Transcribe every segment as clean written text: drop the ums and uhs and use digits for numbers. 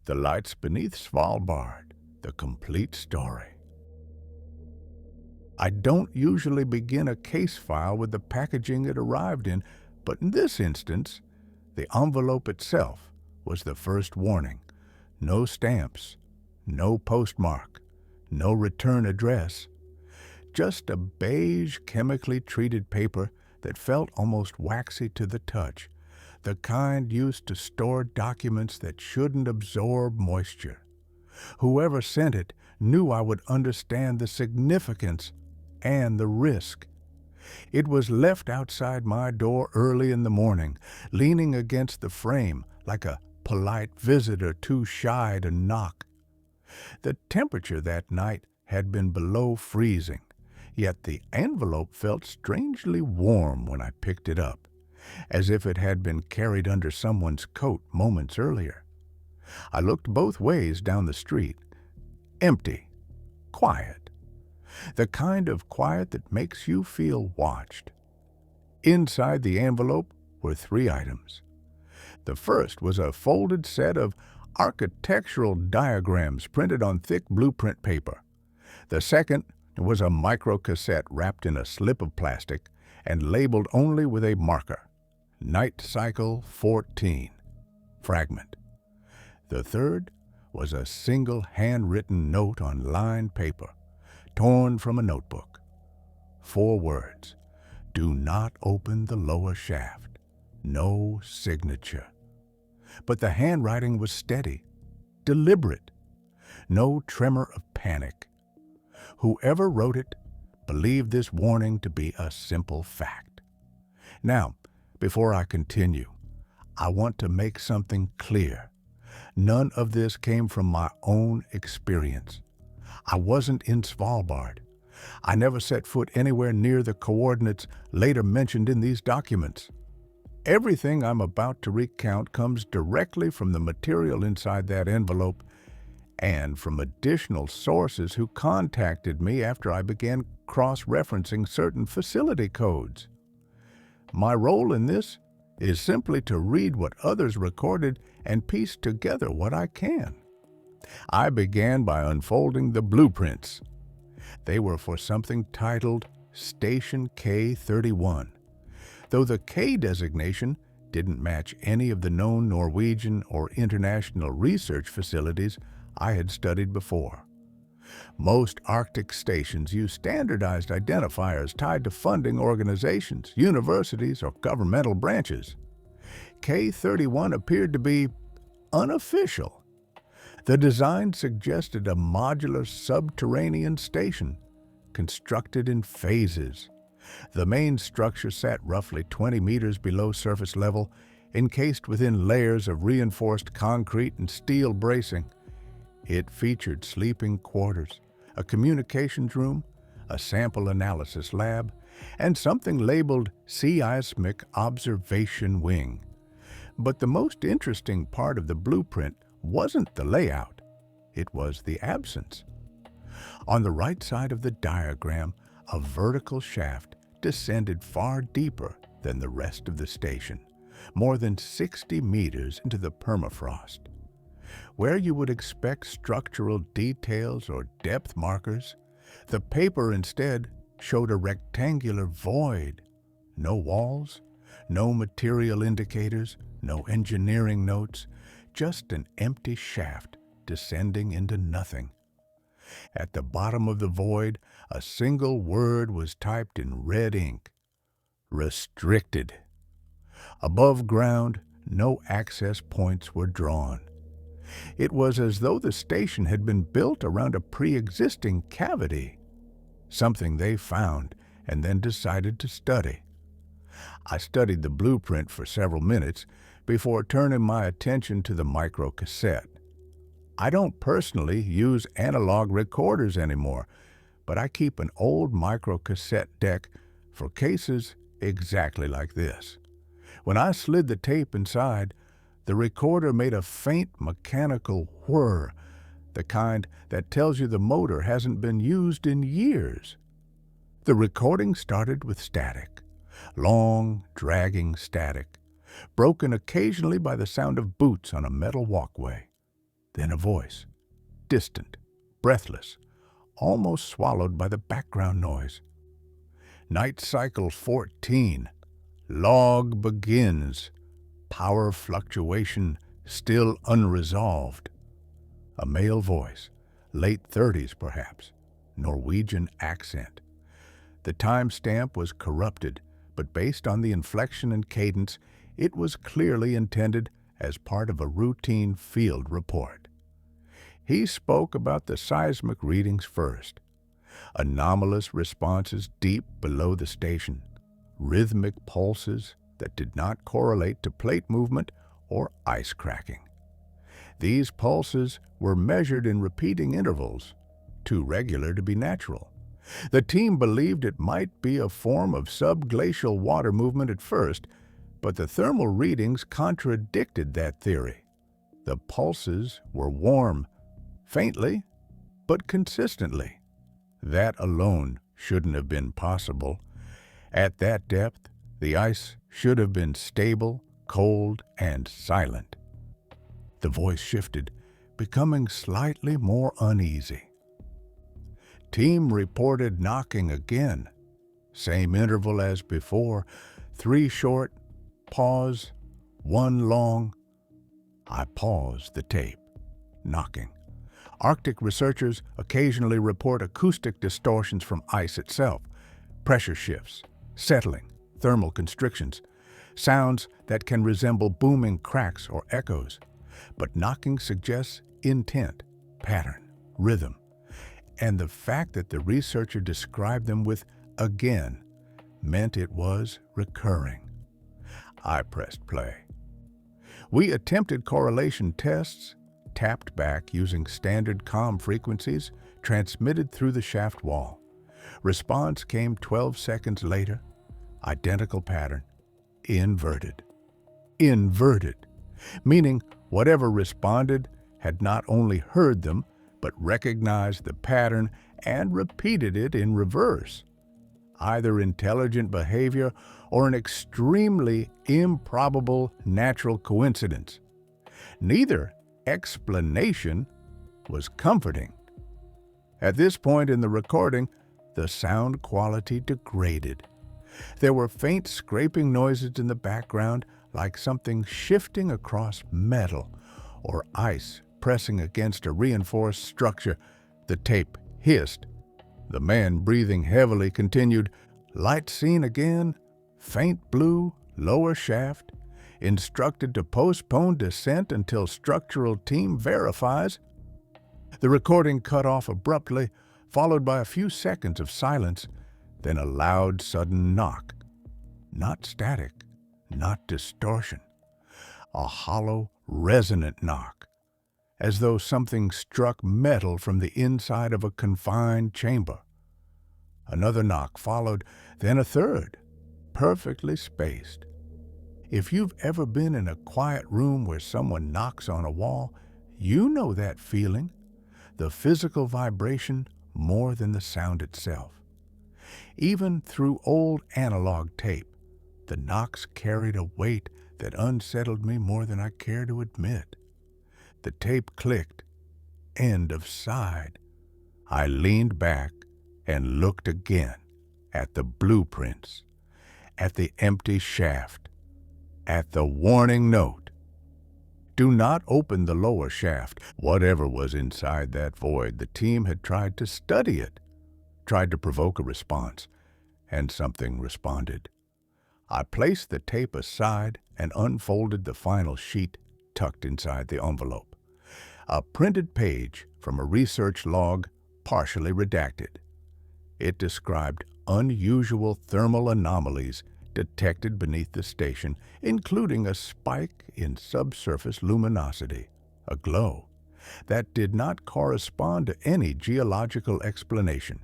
The Lights Beneath Svalbard, the complete story. I don't usually begin a case file with the packaging it arrived in, but in this instance, the envelope itself was the first warning. No stamps, no postmark, no return address. Just a beige, chemically treated paper that felt almost waxy to the touch, the kind used to store documents that shouldn't absorb moisture. Whoever sent it knew I would understand the significance and the risk. It was left outside my door early in the morning, leaning against the frame like a polite visitor too shy to knock. The temperature that night had been below freezing, yet the envelope felt strangely warm when I picked it up, as if it had been carried under someone's coat moments earlier. I looked both ways down the street. Empty. Quiet. The kind of quiet that makes you feel watched. Inside the envelope were 3 items. The first was a folded set of architectural diagrams printed on thick blueprint paper. The second was a microcassette wrapped in a slip of plastic and labeled only with a marker, Night Cycle 14, fragment. The third was a single handwritten note on lined paper, torn from a notebook. 4 words: do not open the lower shaft. No signature. But the handwriting was steady, deliberate. No tremor of panic. Whoever wrote it believed this warning to be a simple fact. Now, before I continue, I want to make something clear. None of this came from my own experience. I wasn't in Svalbard. I never set foot anywhere near the coordinates later mentioned in these documents. Everything I'm about to recount comes directly from the material inside that envelope and from additional sources who contacted me after I began cross-referencing certain facility codes. My role in this is simply to read what others recorded and piece together what I can. I began by unfolding the blueprints. They were for something titled Station K31, though the K designation didn't match any of the known Norwegian or international research facilities I had studied before. Most Arctic stations use standardized identifiers tied to funding organizations, universities, or governmental branches. K31 appeared to be unofficial. The design suggested a modular subterranean station, constructed in phases. The main structure sat roughly 20 meters below surface level, encased within layers of reinforced concrete and steel bracing. It featured sleeping quarters, a communications room, a sample analysis lab, and something labeled Seismic Observation Wing. But the most interesting part of the blueprint wasn't the layout, it was the absence. On the right side of the diagram, a vertical shaft descended far deeper than the rest of the station, more than 60 meters into the permafrost. Where you would expect structural details or depth markers, the paper instead showed a rectangular void. No walls, no material indicators, no engineering notes, just an empty shaft descending into nothing. At the bottom of the void, a single word was typed in red ink: restricted. Above ground, no access points were drawn. It was as though the station had been built around a pre-existing cavity, something they found and then decided to study. I studied the blueprint for several minutes before turning my attention to the microcassette. I don't personally use analog recorders anymore, but I keep an old microcassette deck for cases exactly like this. When I slid the tape inside, the recorder made a faint mechanical whir, the kind that tells you the motor hasn't been used in years. The recording started with static, long, dragging static, broken occasionally by the sound of boots on a metal walkway. Then a voice, distant, breathless, almost swallowed by the background noise. Night cycle 14. Log begins. Power fluctuation still unresolved. A male voice, late 30s perhaps, Norwegian accent. The timestamp was corrupted, but based on the inflection and cadence, it was clearly intended as part of a routine field report. He spoke about the seismic readings first. Anomalous responses deep below the station, rhythmic pulses that did not correlate to plate movement or ice cracking. These pulses were measured in repeating intervals, too regular to be natural. The team believed it might be a form of subglacial water movement at first, but the thermal readings contradicted that theory. The pulses were warm, faintly, but consistently. That alone shouldn't have been possible. At that depth, the ice should have been stable, cold, and silent. The voice shifted, becoming slightly more uneasy. Team reported knocking again. Same interval as before, 3 short, pause, 1 long. I paused the tape. Knocking. Arctic researchers occasionally report acoustic distortions from ice itself, pressure shifts, settling, thermal constrictions, sounds that can resemble booming cracks or echoes. But knocking suggests intent, pattern, rhythm, and the fact that the researcher described them with again meant it was recurring. I pressed play. We attempted correlation tests, tapped back using standard comm frequencies transmitted through the shaft wall. Response came 12 seconds later. Identical pattern. Inverted. Inverted. Meaning whatever responded had not only heard them, but recognized the pattern and repeated it in reverse. Either intelligent behavior or an extremely improbable natural coincidence. Neither explanation was comforting. At this point in the recording, the sound quality degraded. There were faint scraping noises in the background, like something shifting across metal or ice pressing against a reinforced structure. The tape hissed. The man, breathing heavily, continued, "Light seen again, faint blue, lower shaft, instructed to postpone descent until structural team verifies." The recording cut off abruptly, followed by a few seconds of silence, then a loud, sudden knock. Not static, not distortion. A hollow, resonant knock, as though something struck metal from the inside of a confined chamber. Another knock followed, then a third, perfectly spaced. If you've ever been in a quiet room where someone knocks on a wall, you know that feeling, the physical vibration more than the sound itself. Even through old analog tape, the knocks carried a weight that unsettled me more than I care to admit. The tape clicked. End of side. I leaned back and looked again at the blueprints, at the empty shaft, at the warning note. Do not open the lower shaft. Whatever was inside that void, the team had tried to study it, tried to provoke a response, and something responded. I placed the tape aside and unfolded the final sheet tucked inside the envelope. A printed page from a research log, partially redacted. It described unusual thermal anomalies detected beneath the station, including a spike in subsurface luminosity, a glow, that did not correspond to any geological explanation.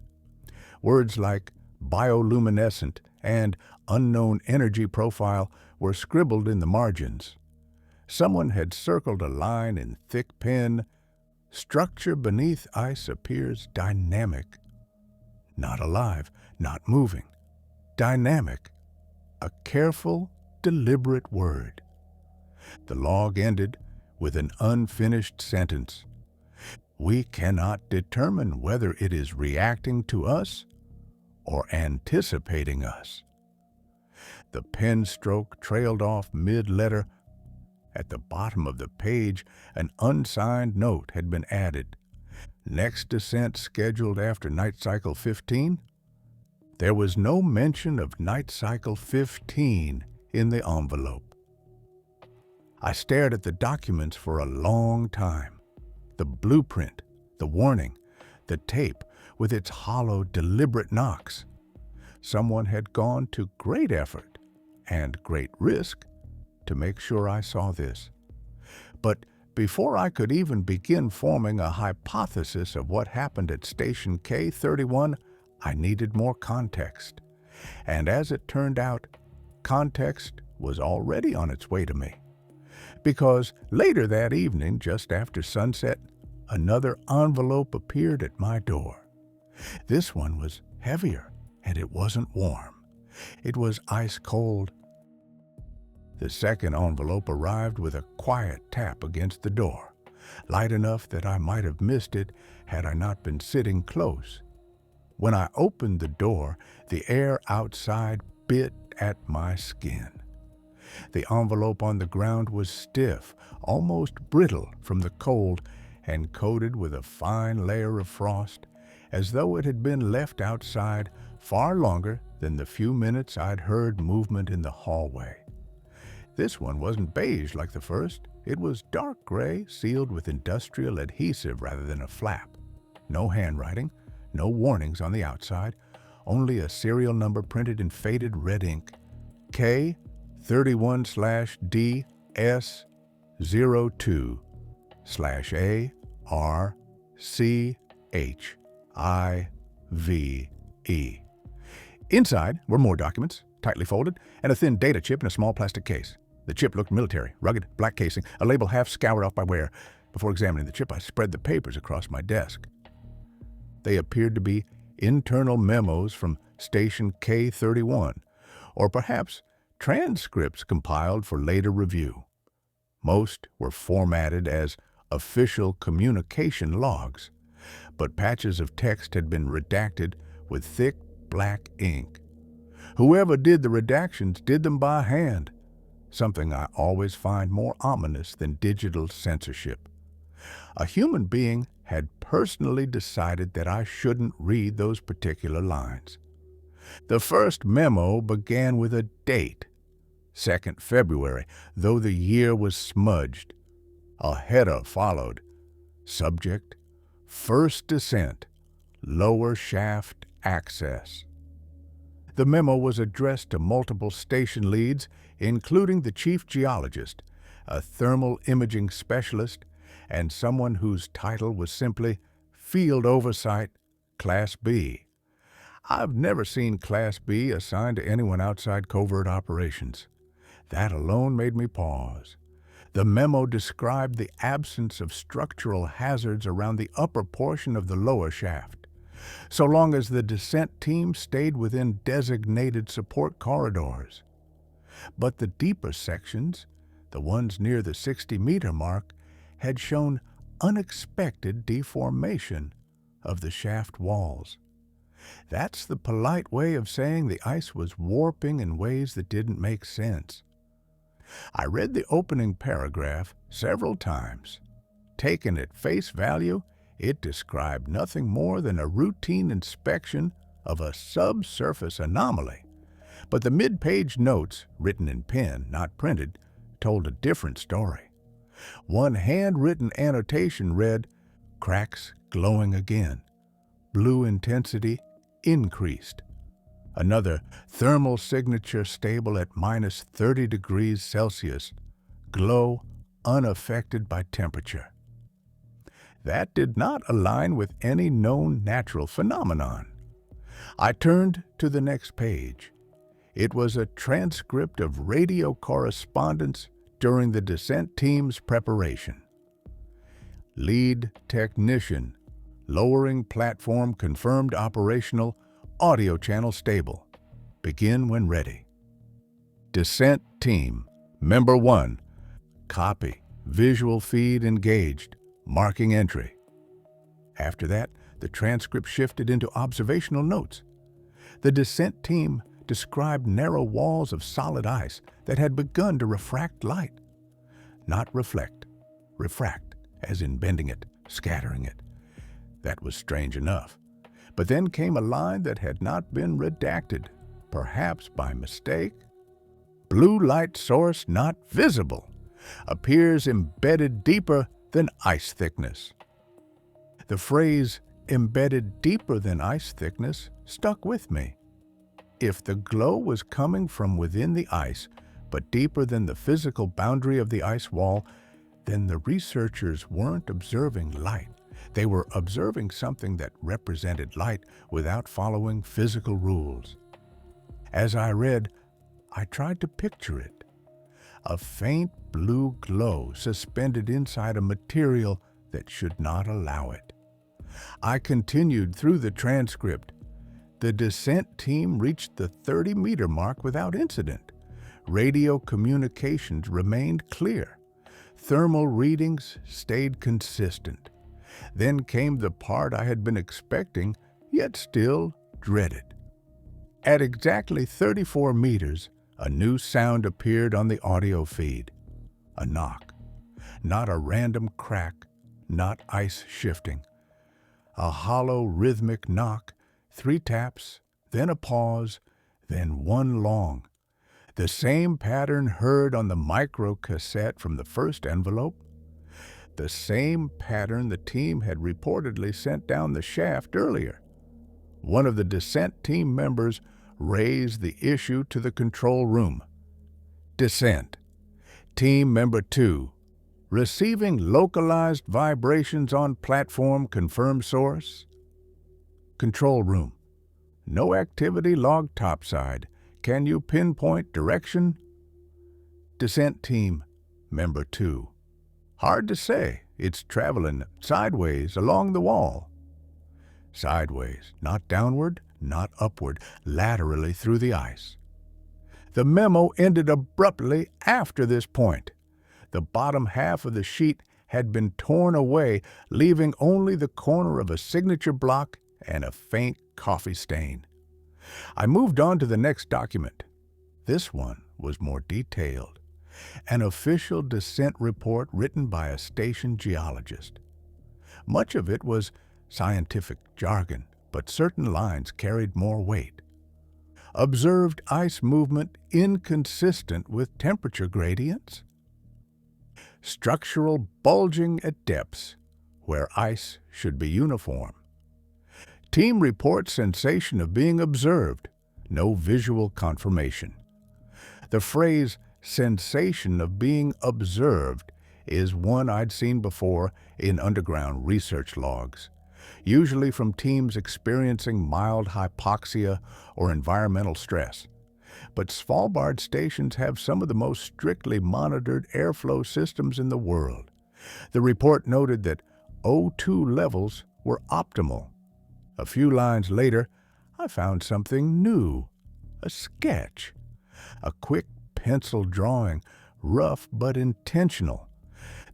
Words like bioluminescent and unknown energy profile were scribbled in the margins. Someone had circled a line in thick pen. Structure beneath ice appears dynamic. Not alive, not moving. Dynamic. A careful, deliberate word. The log ended with an unfinished sentence. we cannot determine whether it is reacting to us or anticipating us. The pen stroke trailed off mid-letter. At the bottom of the page, an unsigned note had been added. Next descent scheduled after night cycle 15. There was no mention of night cycle 15 in the envelope. I stared at the documents for a long time. The blueprint, the warning, the tape with its hollow, deliberate knocks. Someone had gone to great effort and great risk to make sure I saw this. But before I could even begin forming a hypothesis of what happened at Station K31, I needed more context. And as it turned out, context was already on its way to me. Because later that evening, just after sunset, another envelope appeared at my door. This one was heavier, and it wasn't warm. It was ice cold. The second envelope arrived with a quiet tap against the door, light enough that I might have missed it had I not been sitting close. When I opened the door, the air outside bit at my skin. The envelope on the ground was stiff, almost brittle from the cold, and coated with a fine layer of frost, as though it had been left outside far longer than the few minutes I'd heard movement in the hallway. This one wasn't beige like the first. It was dark gray, sealed with industrial adhesive rather than a flap. No handwriting, no warnings on the outside, only a serial number printed in faded red ink. K31/DS02/ARCHIVE. Inside were more documents, tightly folded, and a thin data chip in a small plastic case. The chip looked military, rugged, black casing, a label half scoured off by wear. Before examining the chip, I spread the papers across my desk. They appeared to be internal memos from Station K31, or perhaps transcripts compiled for later review. Most were formatted as official communication logs, but patches of text had been redacted with thick black ink. Whoever did the redactions did them by hand, something I always find more ominous than digital censorship. A human being had personally decided that I shouldn't read those particular lines. The first memo began with a date, 2nd February, though the year was smudged. A header followed. Subject: First Descent, Lower Shaft Access. The memo was addressed to multiple station leads, including the chief geologist, a thermal imaging specialist, and someone whose title was simply Field Oversight, Class B. I've never seen Class B assigned to anyone outside covert operations. That alone made me pause. The memo described the absence of structural hazards around the upper portion of the lower shaft, so long as the descent team stayed within designated support corridors. But the deeper sections, the ones near the 60-meter mark, had shown unexpected deformation of the shaft walls. That's the polite way of saying the ice was warping in ways that didn't make sense. I read the opening paragraph several times. Taken at face value, it described nothing more than a routine inspection of a subsurface anomaly. But the mid-page notes, written in pen, not printed, told a different story. One handwritten annotation read, "Cracks glowing again. Blue intensity increased." Another, "Thermal signature stable at -30 degrees Celsius. Glow unaffected by temperature." That did not align with any known natural phenomenon. I turned to the next page. It was a transcript of radio correspondence during the descent team's preparation. Lead technician, lowering platform confirmed operational, audio channel stable. Begin when ready. Descent team, member 1, copy, visual feed engaged, marking entry. After that, the transcript shifted into observational notes. The descent team described narrow walls of solid ice that had begun to refract light. Not reflect, refract, as in bending it, scattering it. That was strange enough. But then came a line that had not been redacted, perhaps by mistake. Blue light source not visible. Appears embedded deeper than ice thickness. The phrase, embedded deeper than ice thickness, stuck with me. If the glow was coming from within the ice, but deeper than the physical boundary of the ice wall, then the researchers weren't observing light. They were observing something that represented light without following physical rules. As I read, I tried to picture it. A faint blue glow suspended inside a material that should not allow it. I continued through the transcript. The descent team reached the 30-meter mark without incident. Radio communications remained clear. Thermal readings stayed consistent. Then came the part I had been expecting, yet still dreaded. At exactly 34 meters, a new sound appeared on the audio feed. A knock. Not a random crack, not ice shifting. A hollow, rhythmic knock, 3 taps, then a pause, then one long. The same pattern heard on the microcassette from the first envelope. The same pattern the team had reportedly sent down the shaft earlier. One of the descent team members raised the issue to the control room. Descent. Team member 2. Receiving localized vibrations on platform, confirmed source. Control room. No activity logged topside. Can you pinpoint direction? Descent team, member 2. Hard to say. It's traveling sideways along the wall. Sideways, not downward, not upward, laterally through the ice. The memo ended abruptly after this point. The bottom half of the sheet had been torn away, leaving only the corner of a signature block and a faint coffee stain. I moved on to the next document. This one was more detailed. An official descent report written by a station geologist. Much of it was scientific jargon, but certain lines carried more weight. Observed ice movement inconsistent with temperature gradients. Structural bulging at depths where ice should be uniform. Team reports sensation of being observed, no visual confirmation. The phrase sensation of being observed is one I'd seen before in underground research logs, usually from teams experiencing mild hypoxia or environmental stress. But Svalbard stations have some of the most strictly monitored airflow systems in the world. The report noted that O2 levels were optimal. A few lines later, I found something new, a sketch, a quick pencil drawing, rough but intentional.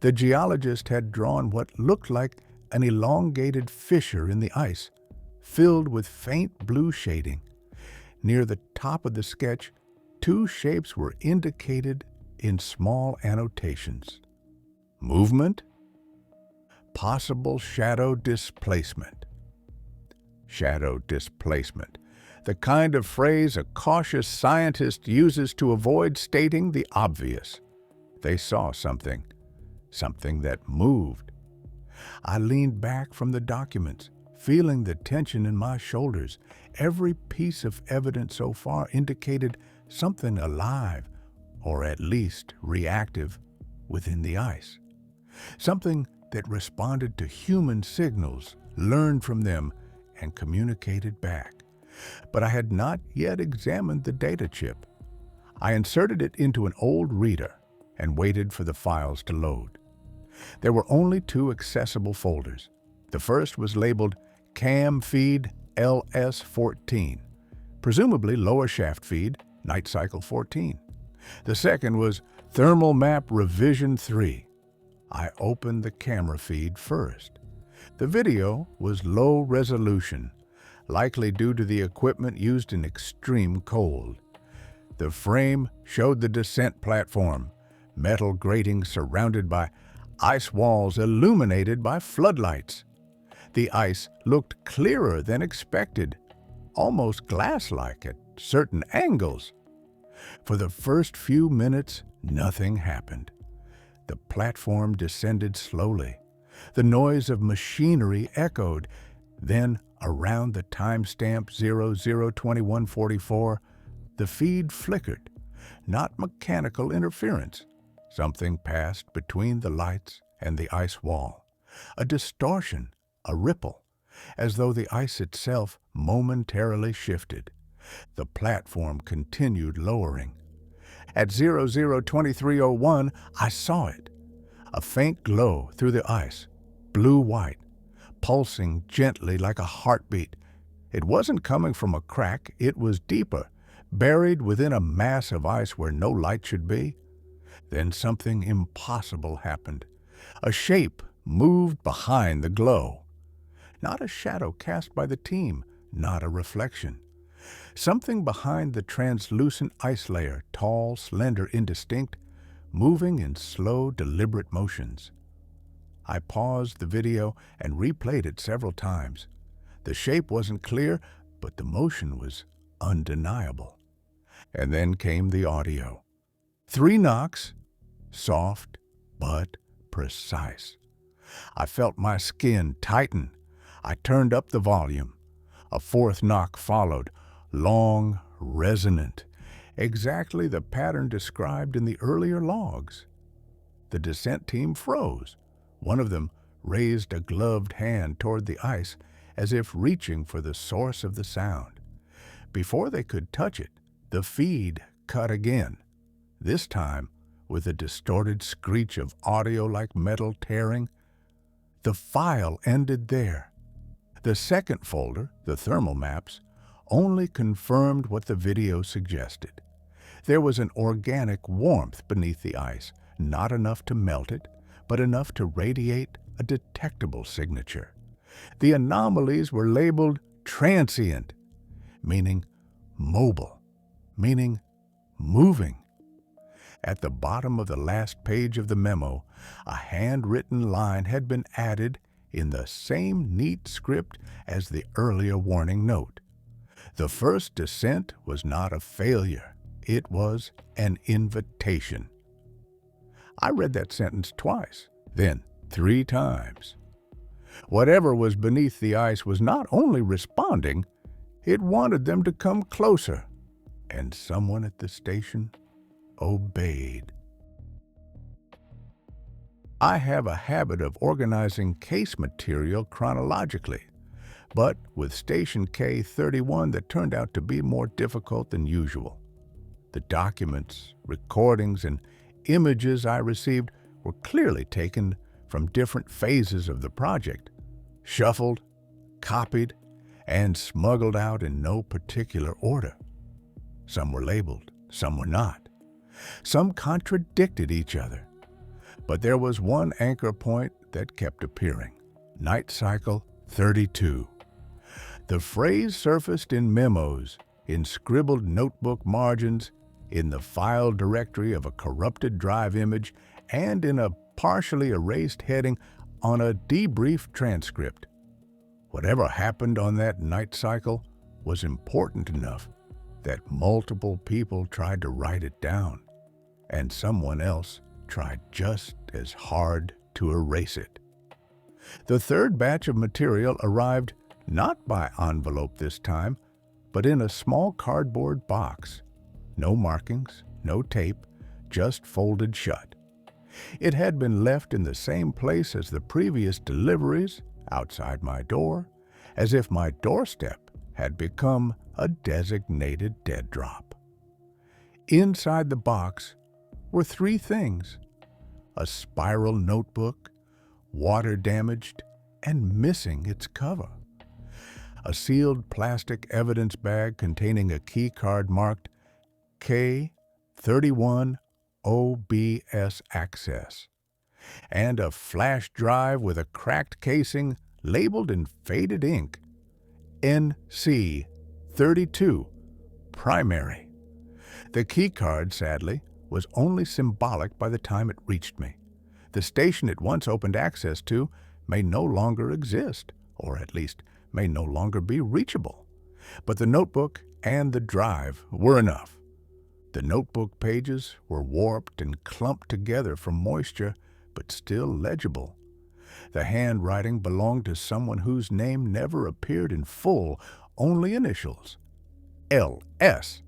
The geologist had drawn what looked like an elongated fissure in the ice, filled with faint blue shading. Near the top of the sketch, 2 shapes were indicated in small annotations. Movement, possible shadow displacement. Shadow displacement, the kind of phrase a cautious scientist uses to avoid stating the obvious. They saw something that moved. I leaned back from the documents, feeling the tension in my shoulders. Every piece of evidence so far indicated something alive, or at least reactive, within the ice. Something that responded to human signals, learned from them, and communicated back. But I had not yet examined the data chip. I inserted it into an old reader and waited for the files to load. There were only 2 accessible folders. The first was labeled Cam Feed LS14, presumably lower shaft feed, night cycle 14. The second was Thermal Map Revision 3. I opened the camera feed first. The video was low resolution, likely due to the equipment used in extreme cold. The frame showed the descent platform, metal grating surrounded by ice walls illuminated by floodlights. The ice looked clearer than expected, almost glass-like at certain angles. For the first few minutes, nothing happened. The platform descended slowly. The noise of machinery echoed. Then, around the timestamp 002144, the feed flickered. Not mechanical interference. Something passed between the lights and the ice wall. A distortion, a ripple, as though the ice itself momentarily shifted. The platform continued lowering. At 002301, I saw it. A faint glow through the ice, blue-white, pulsing gently like a heartbeat. It wasn't coming from a crack, it was deeper, buried within a mass of ice where no light should be. Then something impossible happened. A shape moved behind the glow. Not a shadow cast by the team, not a reflection. Something behind the translucent ice layer, tall, slender, indistinct, moving in slow, deliberate motions. I paused the video and replayed it several times. The shape wasn't clear, but the motion was undeniable. And then came the audio. 3 knocks, soft but precise. I felt my skin tighten. I turned up the volume. A 4th knock followed, long, resonant, exactly the pattern described in the earlier logs. The descent team froze. One of them raised a gloved hand toward the ice as if reaching for the source of the sound. Before they could touch it, the feed cut again, this time with a distorted screech of audio like metal tearing. The file ended there. The second folder, the thermal maps, only confirmed what the video suggested. There was an organic warmth beneath the ice, not enough to melt it, but enough to radiate a detectable signature. The anomalies were labeled transient, meaning mobile, meaning moving. At the bottom of the last page of the memo, a handwritten line had been added in the same neat script as the earlier warning note. The first descent was not a failure. It was an invitation. I read that sentence twice, then 3 times. Whatever was beneath the ice was not only responding, it wanted them to come closer, and someone at the station obeyed. I have a habit of organizing case material chronologically, but with Station K31 that turned out to be more difficult than usual. The documents, recordings, and images I received were clearly taken from different phases of the project, shuffled, copied, and smuggled out in no particular order. Some were labeled, some were not. Some contradicted each other. But there was one anchor point that kept appearing: Night Cycle 32. The phrase surfaced in memos, in scribbled notebook margins, in the file directory of a corrupted drive image, and in a partially erased heading on a debrief transcript. Whatever happened on that night cycle was important enough that multiple people tried to write it down, and someone else tried just as hard to erase it. The third batch of material arrived not by envelope this time, but in a small cardboard box. No markings, no tape, just folded shut. It had been left in the same place as the previous deliveries, outside my door, as if my doorstep had become a designated dead drop. Inside the box were 3 things: a spiral notebook, water-damaged and missing its cover; a sealed plastic evidence bag containing a key card marked K31 OBS access, and a flash drive with a cracked casing labeled in faded ink, NC 32, primary. The keycard, sadly, was only symbolic by the time it reached me. The station it once opened access to may no longer exist, or at least may no longer be reachable. But the notebook and the drive were enough. The notebook pages were warped and clumped together from moisture, but still legible. The handwriting belonged to someone whose name never appeared in full, only initials, LS.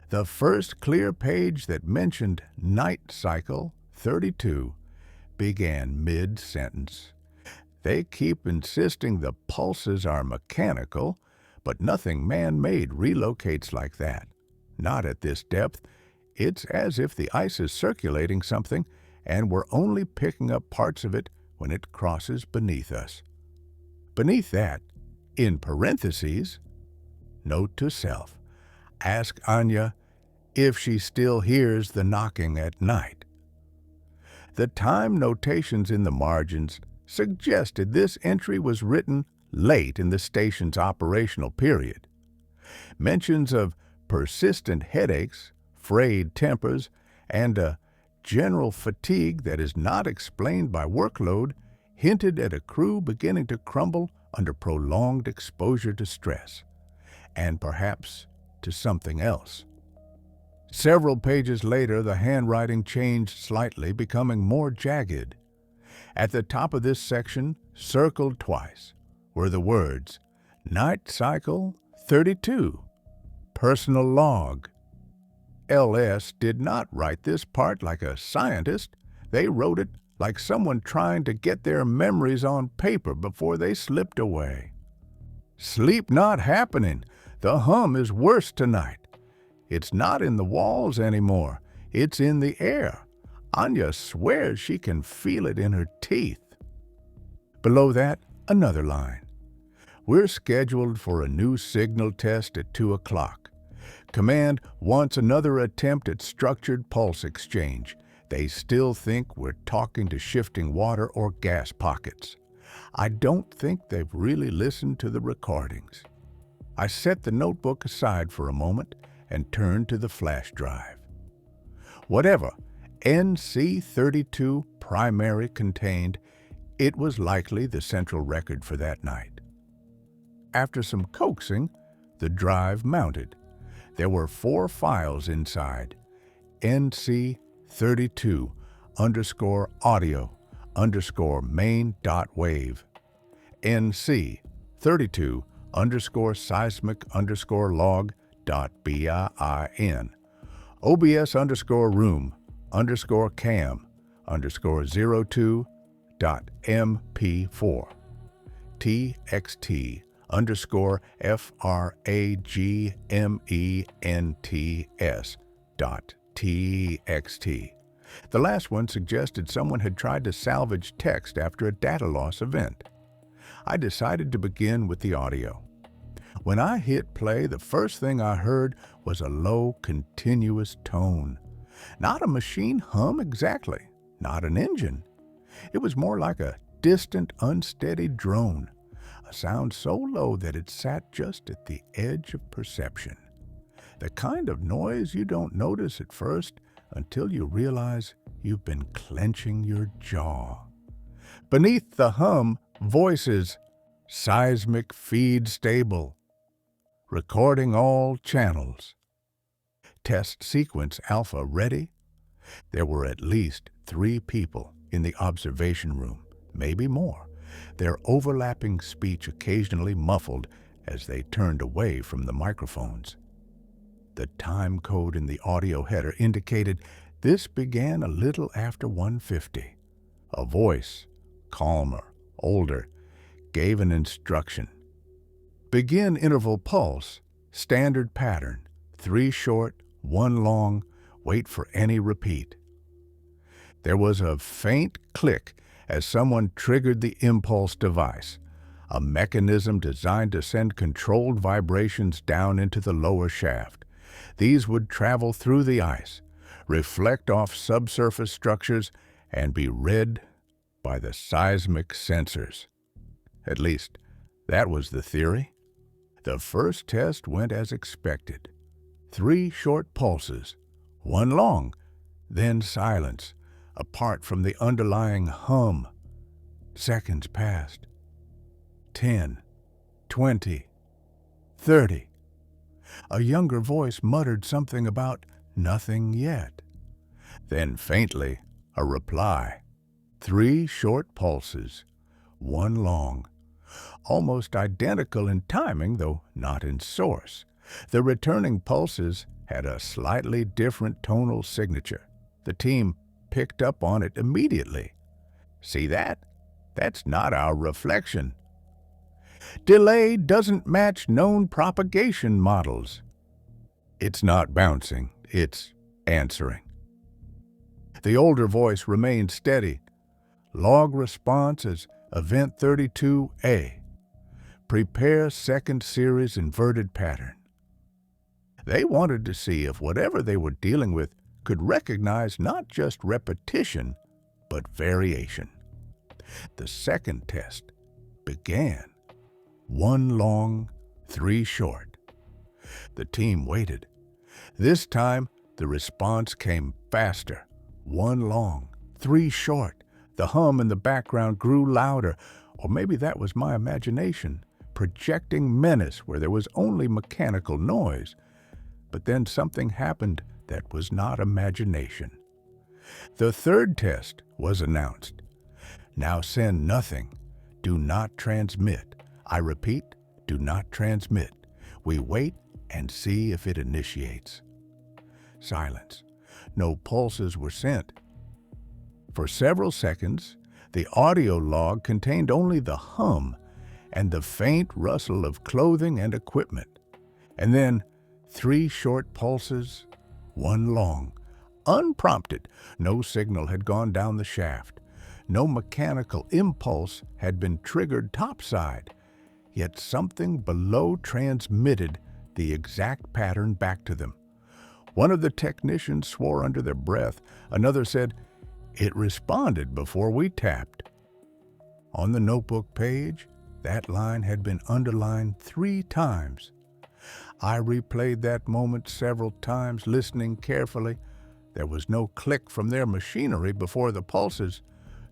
The first clear page that mentioned night cycle 32 began mid-sentence. They keep insisting the pulses are mechanical, but nothing man-made relocates like that. Not at this depth. It's as if the ice is circulating something, and we're only picking up parts of it when it crosses beneath us. Beneath that, in parentheses, note to self, ask Anya if she still hears the knocking at night. The time notations in the margins suggested this entry was written late in the station's operational period. Mentions of persistent headaches, frayed tempers, and a general fatigue that is not explained by workload hinted at a crew beginning to crumble under prolonged exposure to stress, and perhaps to something else. Several pages later, the handwriting changed slightly, becoming more jagged. At the top of this section, circled twice, were the words, Night Cycle 32, Personal Log. LS did not write this part like a scientist. They wrote it like someone trying to get their memories on paper before they slipped away. Sleep not happening. The hum is worse tonight. It's not in the walls anymore. It's in the air. Anya swears she can feel it in her teeth. Below that, another line. We're scheduled for a new signal test at 2 o'clock. Command wants another attempt at structured pulse exchange. They still think we're talking to shifting water or gas pockets. I don't think they've really listened to the recordings. I set the notebook aside for a moment and turned to the flash drive. Whatever NC32 primary contained, it was likely the central record for that night. After some coaxing, the drive mounted. There were 4 files inside. NC32_audio_main.wave. NC32_seismic_log.bin. OBS_room_cam_02.mp4. TXT_fragments.txt. The last one suggested someone had tried to salvage text after a data loss event. I decided to begin with the audio. When I hit play, the first thing I heard was a low, continuous tone. Not a machine hum exactly, not an engine. It was more like a distant, unsteady drone, a sound so low that it sat just at the edge of perception. The kind of noise you don't notice at first until you realize you've been clenching your jaw. Beneath the hum, voices, seismic feed stable, recording all channels. Test sequence alpha ready. There were at least 3 people in the observation room, maybe more, their overlapping speech occasionally muffled as they turned away from the microphones. The time code in the audio header indicated this began a little after 1:50. A voice, calmer, older, gave an instruction. Begin interval pulse, standard pattern, 3 short, 1 long, wait for any repeat. There was a faint click as someone triggered the impulse device, a mechanism designed to send controlled vibrations down into the lower shaft. These would travel through the ice, reflect off subsurface structures, and be read by the seismic sensors. At least, that was the theory. The first test went as expected. 3 short pulses, 1 long, then silence, apart from the underlying hum. Seconds passed. 10, 20, 30. A younger voice muttered something about nothing yet. Then faintly, a reply. 3 short pulses, 1 long. Almost identical in timing, though not in source. The returning pulses had a slightly different tonal signature. The team picked up on it immediately. See that? That's not our reflection. Delay doesn't match known propagation models. It's not bouncing, it's answering. The older voice remained steady. Log response is Event 32A. Prepare second series inverted pattern. They wanted to see if whatever they were dealing with could recognize not just repetition, but variation. The second test began. 1 long, 3 short. The team waited. This time, the response came faster. 1 long, 3 short. The hum in the background grew louder, or maybe that was my imagination, projecting menace where there was only mechanical noise. But then something happened that was not imagination. The third test was announced. Now send nothing. Do not transmit. I repeat, do not transmit. We wait and see if it initiates. Silence. No pulses were sent. For several seconds, the audio log contained only the hum and the faint rustle of clothing and equipment. And then 3 short pulses, 1 long. Unprompted, no signal had gone down the shaft. No mechanical impulse had been triggered topside. Yet something below transmitted the exact pattern back to them. One of the technicians swore under their breath. Another said, "It responded before we tapped." On the notebook page, that line had been underlined 3 times. I replayed that moment several times, listening carefully. There was no click from their machinery before the pulses,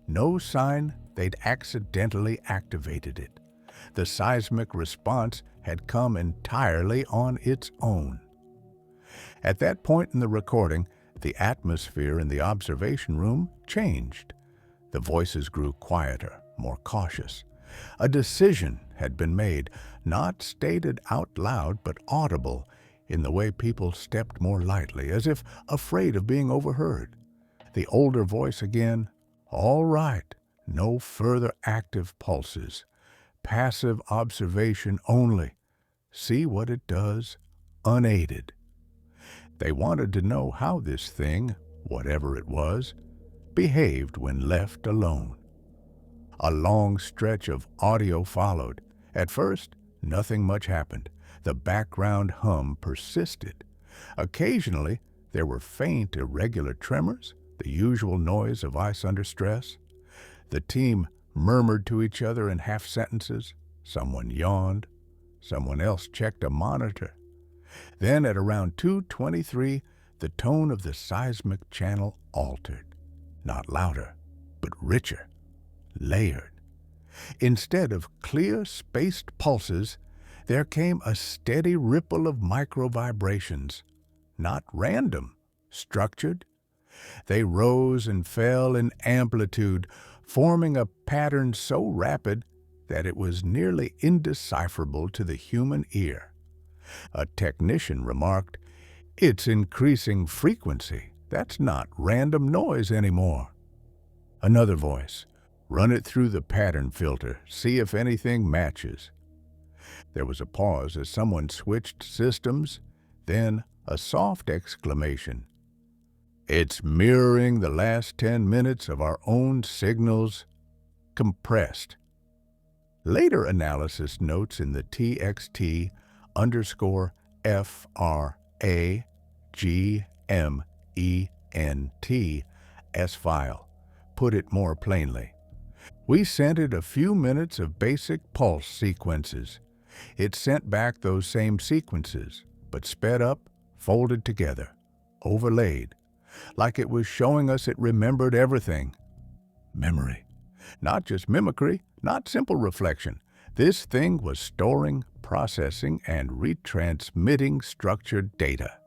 no sign they'd accidentally activated it. The seismic response had come entirely on its own. At that point in the recording, the atmosphere in the observation room changed. The voices grew quieter, more cautious. A decision had been made, not stated out loud, but audible, in the way people stepped more lightly, as if afraid of being overheard. The older voice again, "All right, no further active pulses. Passive observation only. See what it does, unaided." They wanted to know how this thing, whatever it was, behaved when left alone. A long stretch of audio followed. At first, nothing much happened. The background hum persisted. Occasionally, there were faint, irregular tremors, the usual noise of ice under stress. The team murmured to each other in half sentences. Someone yawned. Someone else checked a monitor. Then at around 2:23, the tone of the seismic channel altered. Not louder, but richer, layered. Instead of clear, spaced pulses, there came a steady ripple of micro-vibrations. Not random, structured. They rose and fell in amplitude, forming a pattern so rapid that it was nearly indecipherable to the human ear. A technician remarked, "It's increasing frequency. That's not random noise anymore." Another voice, "Run it through the pattern filter, see if anything matches." There was a pause as someone switched systems, then a soft exclamation. "It's mirroring the last 10 minutes of our own signals, compressed." Later analysis notes in the TXT_FRAGMENT S file put it more plainly. We sent it a few minutes of basic pulse sequences. It sent back those same sequences, but sped up, folded together, overlaid, like it was showing us it remembered everything. Memory. Not just mimicry, not simple reflection. This thing was storing, processing, and retransmitting structured data.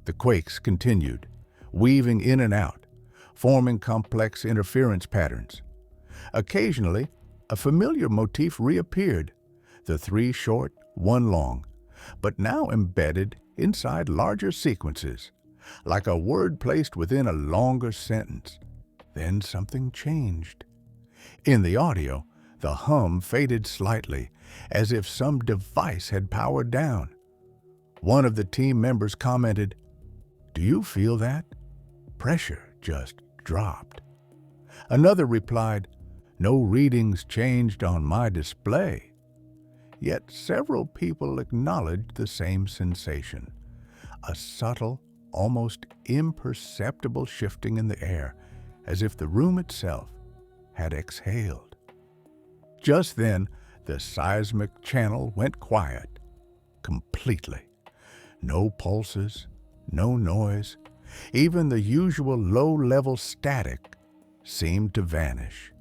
The quakes continued, weaving in and out, forming complex interference patterns. Occasionally, a familiar motif reappeared, the three short, one long, but now embedded inside larger sequences, like a word placed within a longer sentence. Then something changed. In the audio, the hum faded slightly, as if some device had powered down. One of the team members commented, "Do you feel that? Pressure just dropped." Another replied, "No readings changed on my display." Yet several people acknowledged the same sensation, a subtle, almost imperceptible shifting in the air, as if the room itself had exhaled. Just then, the seismic channel went quiet, completely. No pulses, no noise, even the usual low-level static seemed to vanish.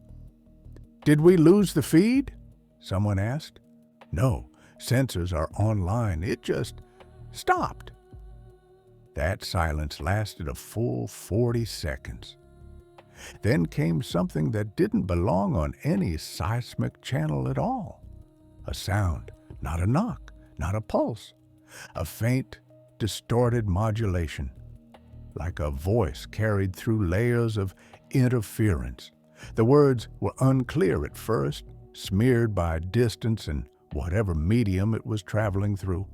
"Did we lose the feed?" someone asked. "No, sensors are online. It just stopped." That silence lasted a full 40 seconds. Then came something that didn't belong on any seismic channel at all. A sound, not a knock, not a pulse. A faint, distorted modulation, like a voice carried through layers of interference. The words were unclear at first, smeared by distance and whatever medium it was traveling through.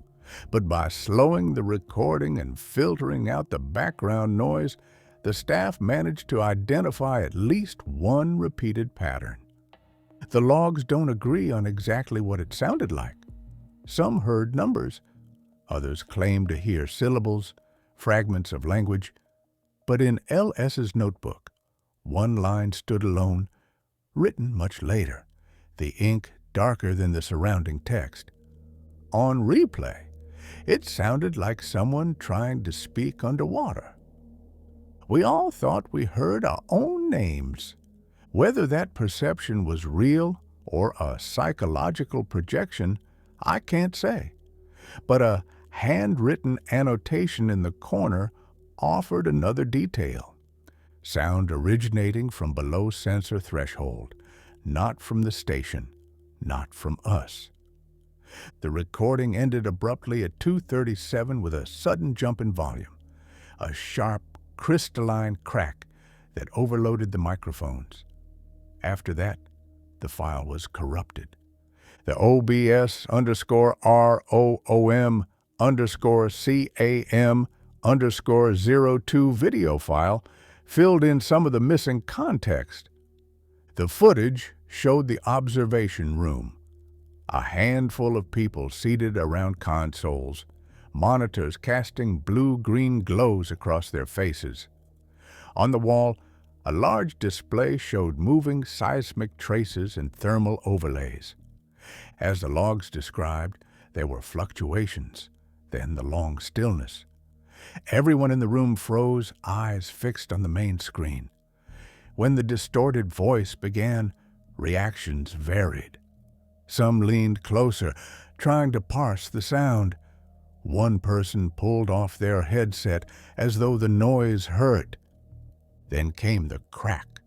But by slowing the recording and filtering out the background noise, the staff managed to identify at least one repeated pattern. The logs don't agree on exactly what it sounded like. Some heard numbers, others claimed to hear syllables, fragments of language. But in LS's notebook, one line stood alone, written much later, the ink darker than the surrounding text. On replay, it sounded like someone trying to speak underwater. We all thought we heard our own names. Whether that perception was real or a psychological projection, I can't say. But a handwritten annotation in the corner offered another detail. Sound originating from below sensor threshold, not from the station, not from us. The recording ended abruptly at 2:37 with a sudden jump in volume, a sharp, crystalline crack that overloaded the microphones. After that, the file was corrupted. The OBS_ROOM_CAM_02 video file filled in some of the missing context. The footage showed the observation room, a handful of people seated around consoles, monitors casting blue-green glows across their faces. On the wall, a large display showed moving seismic traces and thermal overlays. As the logs described, there were fluctuations, then the long stillness. Everyone in the room froze, eyes fixed on the main screen. When the distorted voice began, reactions varied. Some leaned closer, trying to parse the sound. One person pulled off their headset as though the noise hurt. Then came the crack.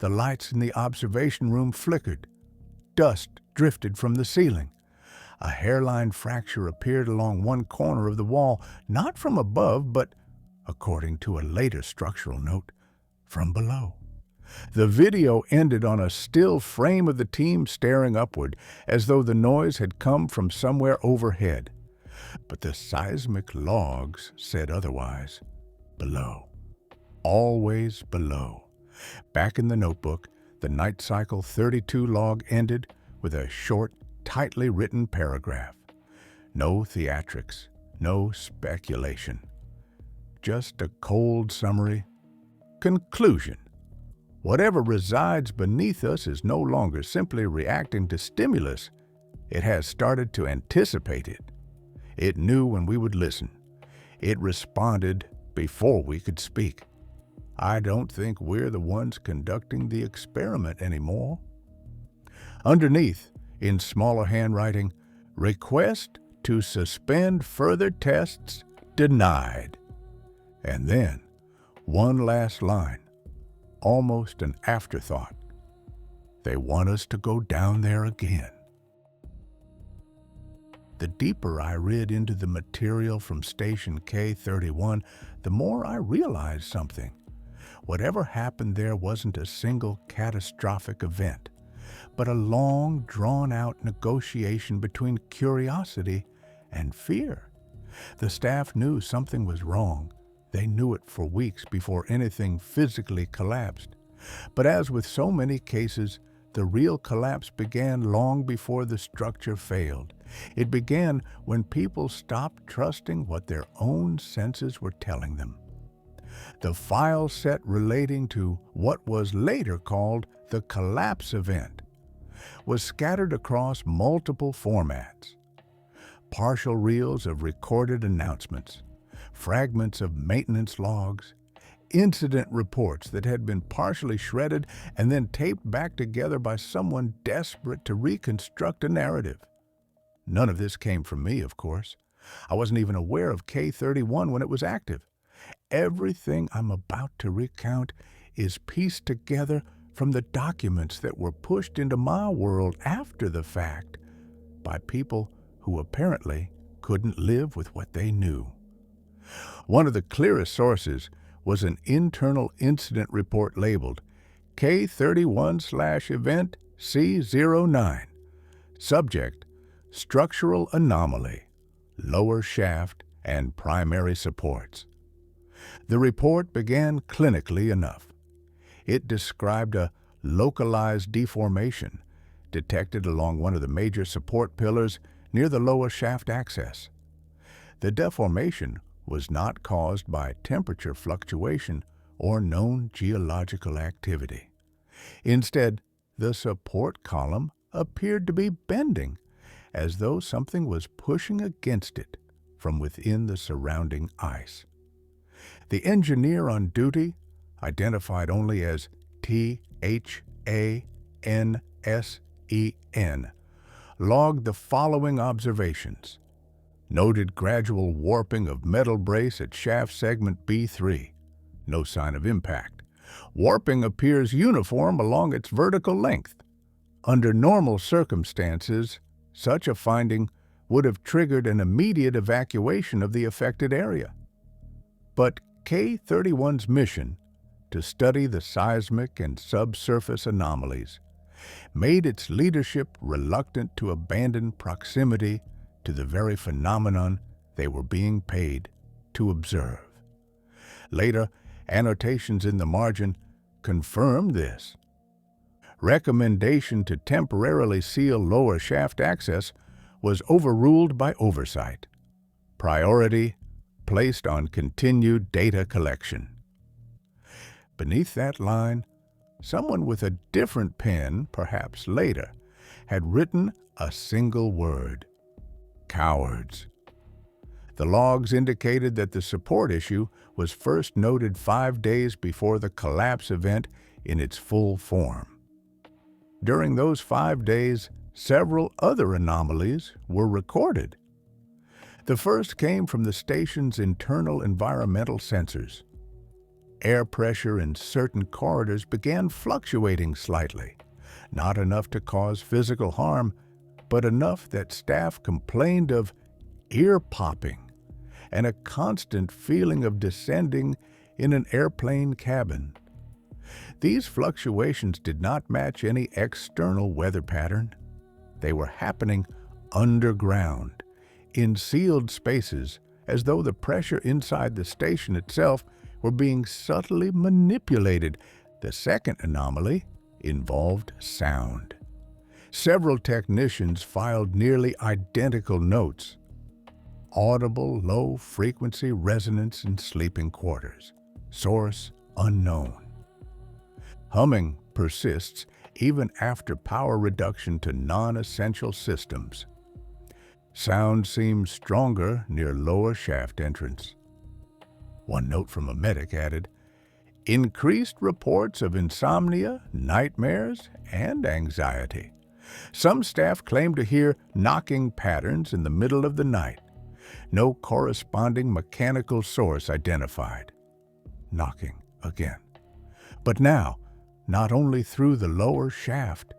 The lights in the observation room flickered. Dust drifted from the ceiling. A hairline fracture appeared along one corner of the wall, not from above, but, according to a later structural note, from below. The video ended on a still frame of the team staring upward, as though the noise had come from somewhere overhead. But the seismic logs said otherwise. Below. Always below. Back in the notebook, the Night Cycle 32 log ended with a short, tightly written paragraph. No theatrics, no speculation. Just a cold summary. Conclusion. Whatever resides beneath us is no longer simply reacting to stimulus. It has started to anticipate it. It knew when we would listen. It responded before we could speak. I don't think we're the ones conducting the experiment anymore. Underneath, in smaller handwriting, request to suspend further tests denied. And then, one last line, almost an afterthought. They want us to go down there again. The deeper I read into the material from Station K31, the more I realized something. Whatever happened there wasn't a single catastrophic event, but a long, drawn-out negotiation between curiosity and fear. The staff knew something was wrong. They knew it for weeks before anything physically collapsed. But as with so many cases, the real collapse began long before the structure failed. It began when people stopped trusting what their own senses were telling them. The file set relating to what was later called the collapse event was scattered across multiple formats. Partial reels of recorded announcements, fragments of maintenance logs, incident reports that had been partially shredded and then taped back together by someone desperate to reconstruct a narrative. None of this came from me, of course. I wasn't even aware of K31 when it was active. Everything I'm about to recount is pieced together from the documents that were pushed into my world after the fact by people who apparently couldn't live with what they knew. One of the clearest sources was an internal incident report labeled K31/event C09. Subject: structural anomaly, lower shaft and primary supports. The report began clinically enough. It described a localized deformation detected along one of the major support pillars near the lower shaft access. The deformation was not caused by temperature fluctuation or known geological activity. Instead, the support column appeared to be bending, as though something was pushing against it from within the surrounding ice. The engineer on duty, identified only as THANSEN, logged the following observations. Noted gradual warping of metal brace at shaft segment B3. No sign of impact. Warping appears uniform along its vertical length. Under normal circumstances, such a finding would have triggered an immediate evacuation of the affected area. But K31's mission to study the seismic and subsurface anomalies made its leadership reluctant to abandon proximity to the very phenomenon they were being paid to observe. Later, annotations in the margin confirmed this. Recommendation to temporarily seal lower shaft access was overruled by oversight. Priority placed on continued data collection. Beneath that line, someone with a different pen, perhaps later, had written a single word: cowards. The logs indicated that the support issue was first noted 5 days before the collapse event in its full form. During those 5 days, several other anomalies were recorded. The first came from the station's internal environmental sensors. Air pressure in certain corridors began fluctuating slightly, not enough to cause physical harm, but enough that staff complained of ear popping and a constant feeling of descending in an airplane cabin. These fluctuations did not match any external weather pattern. They were happening underground, in sealed spaces, as though the pressure inside the station itself were being subtly manipulated. The second anomaly involved sound. Several technicians filed nearly identical notes. Audible low-frequency resonance in sleeping quarters. Source unknown. Humming persists even after power reduction to non-essential systems. Sound seems stronger near lower shaft entrance. One note from a medic added, increased reports of insomnia, nightmares, and anxiety. Some staff claim to hear knocking patterns in the middle of the night. No corresponding mechanical source identified. Knocking again. But now, not only through the lower shaft,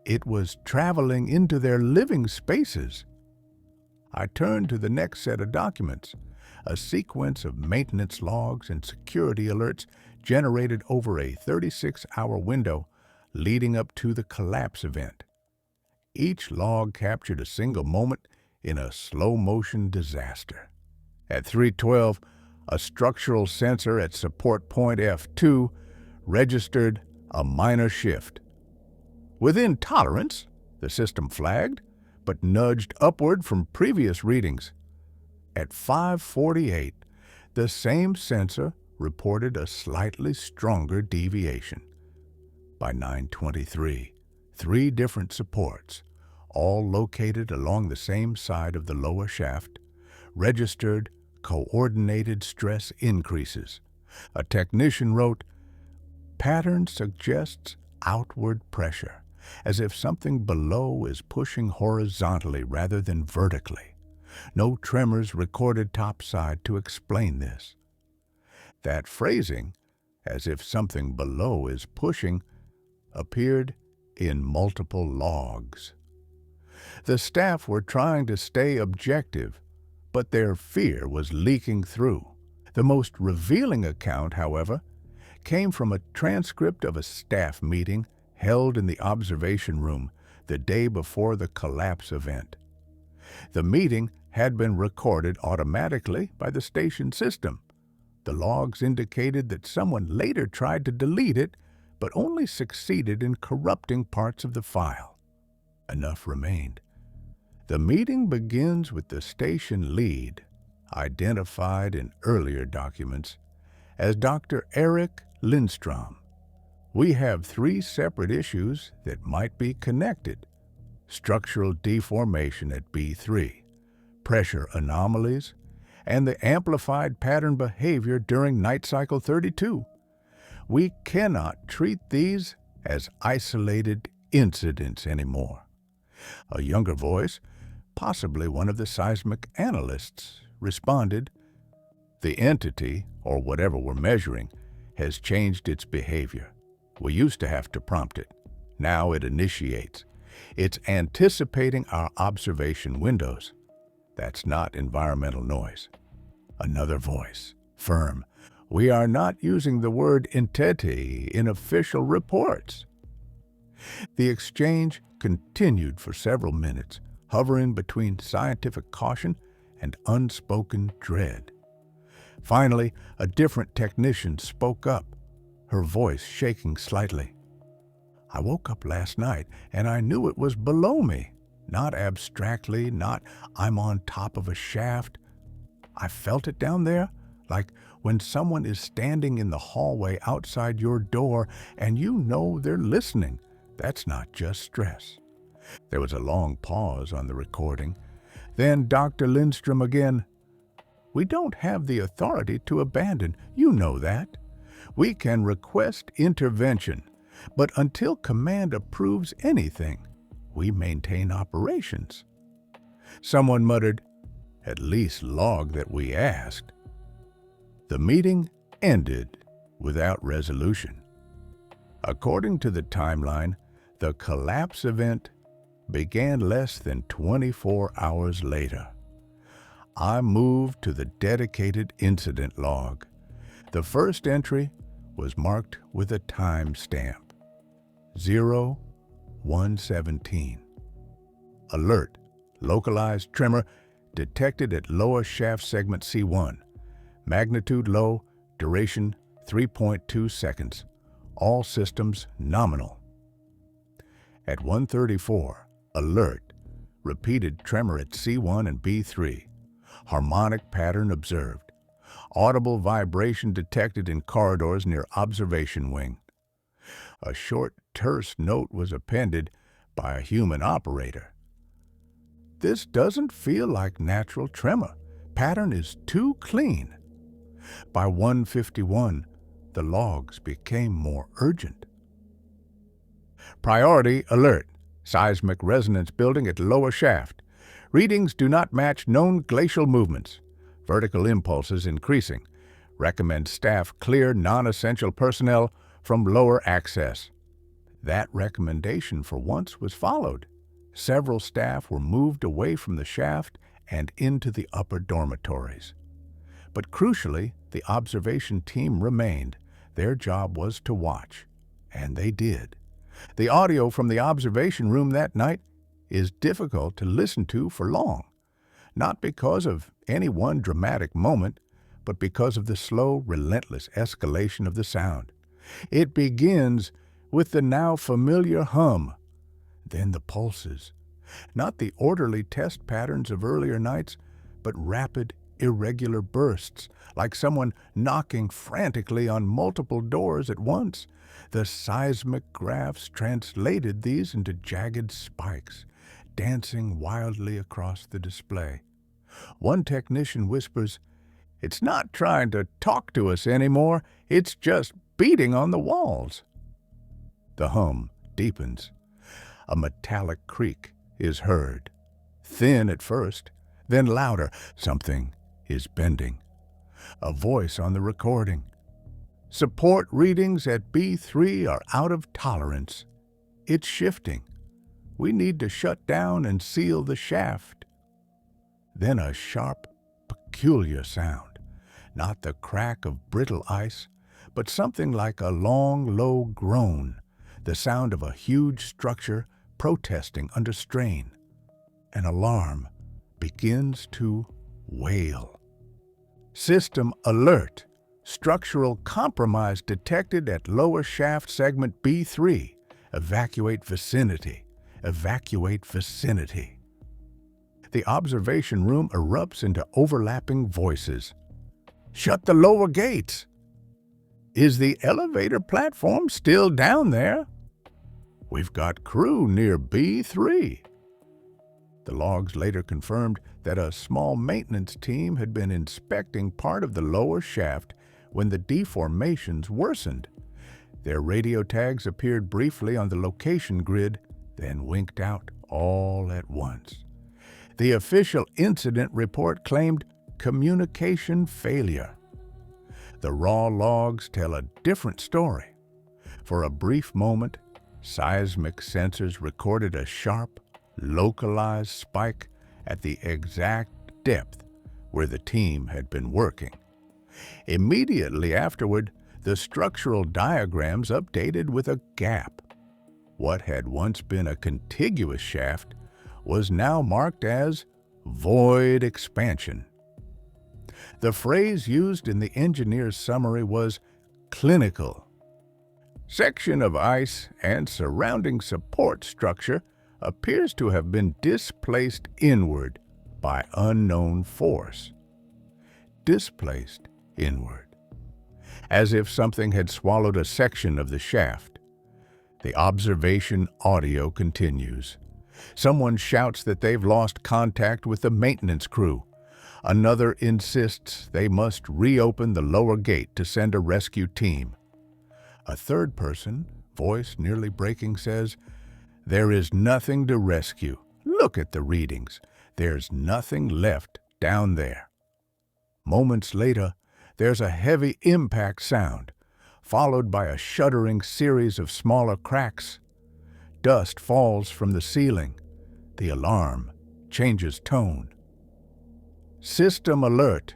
it was traveling into their living spaces. I turned to the next set of documents, a sequence of maintenance logs and security alerts generated over a 36-hour window leading up to the collapse event. Each log captured a single moment in a slow-motion disaster. At 3:12, a structural sensor at support point F2 registered a minor shift. Within tolerance, the system flagged, but nudged upward from previous readings. At 5:48, the same sensor reported a slightly stronger deviation. By 9:23, 3 different supports, all located along the same side of the lower shaft, registered coordinated stress increases. A technician wrote, pattern suggests outward pressure, as if something below is pushing horizontally rather than vertically. No tremors recorded topside to explain this. That phrasing, as if something below is pushing, appeared in multiple logs. The staff were trying to stay objective, but their fear was leaking through. The most revealing account, however, came from a transcript of a staff meeting held in the observation room the day before the collapse event. The meeting had been recorded automatically by the station system. The logs indicated that someone later tried to delete it, but only succeeded in corrupting parts of the file. Enough remained. The meeting begins with the station lead, identified in earlier documents as Dr. Eric Lindstrom. We have 3 separate issues that might be connected. Structural deformation at B3, pressure anomalies, and the amplified pattern behavior during night cycle 32. We cannot treat these as isolated incidents anymore. A younger voice, possibly one of the seismic analysts, responded, the entity, or whatever we're measuring, has changed its behavior. We used to have to prompt it. Now it initiates. It's anticipating our observation windows. That's not environmental noise. Another voice, firm. We are not using the word entity in official reports. The exchange continued for several minutes, hovering between scientific caution and unspoken dread. Finally, a different technician spoke up, her voice shaking slightly. I woke up last night and I knew it was below me. Not abstractly, not I'm on top of a shaft. I felt it down there, like when someone is standing in the hallway outside your door and you know they're listening. That's not just stress. There was a long pause on the recording. Then Dr. Lindstrom again. We don't have the authority to abandon. You know that. We can request intervention, but until command approves anything, we maintain operations. Someone muttered, at least log that we asked. The meeting ended without resolution. According to the timeline, the collapse event began less than 24 hours later. I moved to the dedicated incident log. The first entry was marked with a time stamp, 0117. Alert, localized tremor detected at lower shaft segment C1. Magnitude low, duration 3.2 seconds. All systems nominal. At 1:34, alert, repeated tremor at C1 and B3. Harmonic pattern observed. Audible vibration detected in corridors near observation wing. A short, terse note was appended by a human operator. This doesn't feel like natural tremor. Pattern is too clean. By 1:51, the logs became more urgent. Priority alert. Seismic resonance building at lower shaft. Readings do not match known glacial movements. Vertical impulses increasing. Recommend staff clear non-essential personnel from lower access. That recommendation for once was followed. Several staff were moved away from the shaft and into the upper dormitories. But crucially, the observation team remained. Their job was to watch, and they did. The audio from the observation room that night is difficult to listen to for long, not because of any one dramatic moment, but because of the slow, relentless escalation of the sound. It begins with the now familiar hum, then the pulses. Not the orderly test patterns of earlier nights, but rapid, irregular bursts, like someone knocking frantically on multiple doors at once. The seismic graphs translated these into jagged spikes, dancing wildly across the display. One technician whispers, "It's not trying to talk to us anymore, it's just beating on the walls." The hum deepens. A metallic creak is heard. Thin at first, then louder. Something is bending. A voice on the recording. "Support readings at B3 are out of tolerance. It's shifting. We need to shut down and seal the shaft." Then a sharp, peculiar sound. Not the crack of brittle ice, but something like a long, low groan. The sound of a huge structure protesting under strain. An alarm begins to wail. System alert. Structural compromise detected at lower shaft segment B3. Evacuate vicinity. Evacuate vicinity. The observation room erupts into overlapping voices. "Shut the lower gates." "Is the elevator platform still down there?" "We've got crew near B3. The logs later confirmed that a small maintenance team had been inspecting part of the lower shaft when the deformations worsened. Their radio tags appeared briefly on the location grid, then winked out all at once. The official incident report claimed communication failure. The raw logs tell a different story. For a brief moment, seismic sensors recorded a sharp, localized spike at the exact depth where the team had been working. Immediately afterward, the structural diagrams updated with a gap. What had once been a contiguous shaft was now marked as void expansion. The phrase used in the engineer's summary was clinical. Section of ice and surrounding support structure appears to have been displaced inward by unknown force. Displaced inward. As if something had swallowed a section of the shaft. The observation audio continues. Someone shouts that they've lost contact with the maintenance crew. Another insists they must reopen the lower gate to send a rescue team. A third person, voice nearly breaking, says, "There is nothing to rescue. Look at the readings. There's nothing left down there." Moments later, there's a heavy impact sound, followed by a shuddering series of smaller cracks. Dust falls from the ceiling. The alarm changes tone. System alert.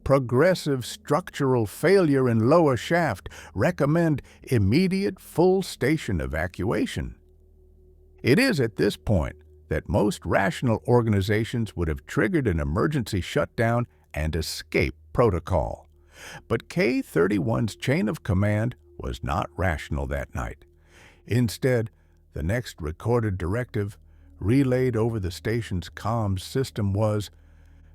Progressive structural failure in lower shaft. Recommend immediate full station evacuation. It is at this point that most rational organizations would have triggered an emergency shutdown and escape protocol. But K-31's chain of command was not rational that night. Instead, the next recorded directive, relayed over the station's comms system, was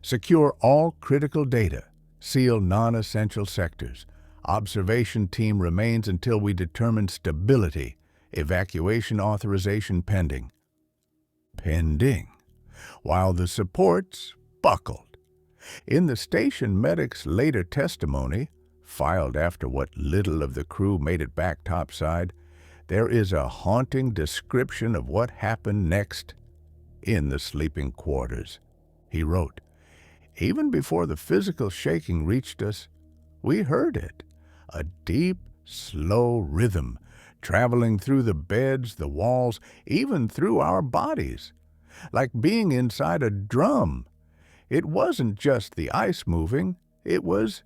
secure all critical data, seal non-essential sectors, Observation team remains until we determine stability. Evacuation authorization pending. Pending. While the supports buckled. In the station medic's later testimony, filed after what little of the crew made it back topside, there is a haunting description of what happened next in the sleeping quarters. He wrote, "Even before the physical shaking reached us, we heard it, a deep, slow rhythm, traveling through the beds, the walls, even through our bodies, like being inside a drum. It wasn't just the ice moving, it was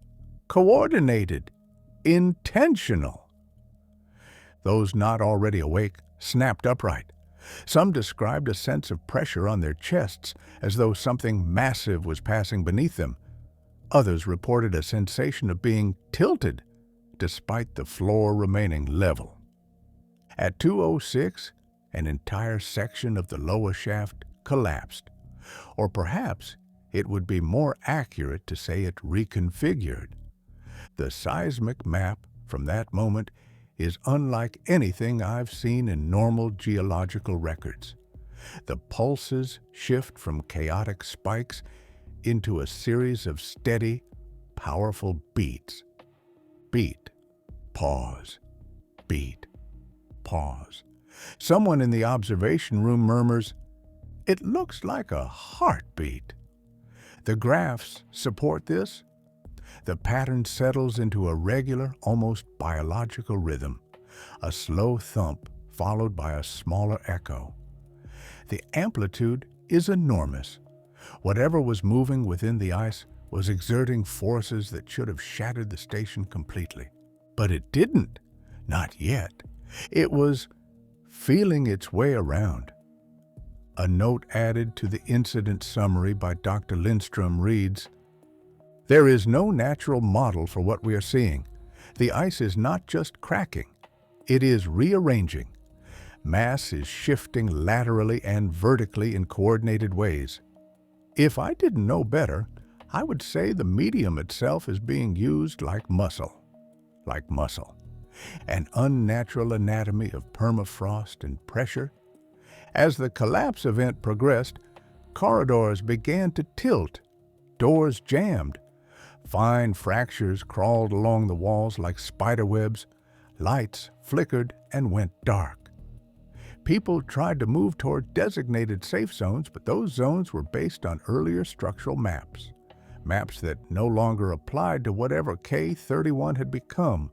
coordinated, intentional." Those not already awake snapped upright. Some described a sense of pressure on their chests, as though something massive was passing beneath them. Others reported a sensation of being tilted, despite the floor remaining level. At 2:06, an entire section of the lower shaft collapsed. Or perhaps it would be more accurate to say it reconfigured. The seismic map from that moment is unlike anything I've seen in normal geological records. The pulses shift from chaotic spikes into a series of steady, powerful beats. Beat, pause, beat, pause. Someone in the observation room murmurs, "It looks like a heartbeat." The graphs support this. The pattern settles into a regular, almost biological rhythm, a slow thump followed by a smaller echo. The amplitude is enormous. Whatever was moving within the ice was exerting forces that should have shattered the station completely. But it didn't. Not yet. It was feeling its way around. A note added to the incident summary by Dr. Lindstrom reads, "There is no natural model for what we are seeing. The ice is not just cracking, it is rearranging. Mass is shifting laterally and vertically in coordinated ways. If I didn't know better, I would say the medium itself is being used like muscle. Like muscle. An unnatural anatomy of permafrost and pressure. As the collapse event progressed, corridors began to tilt, doors jammed. Fine fractures crawled along the walls like spider webs. Lights flickered and went dark. People tried to move toward designated safe zones, but those zones were based on earlier structural maps. Maps that no longer applied to whatever K-31 had become.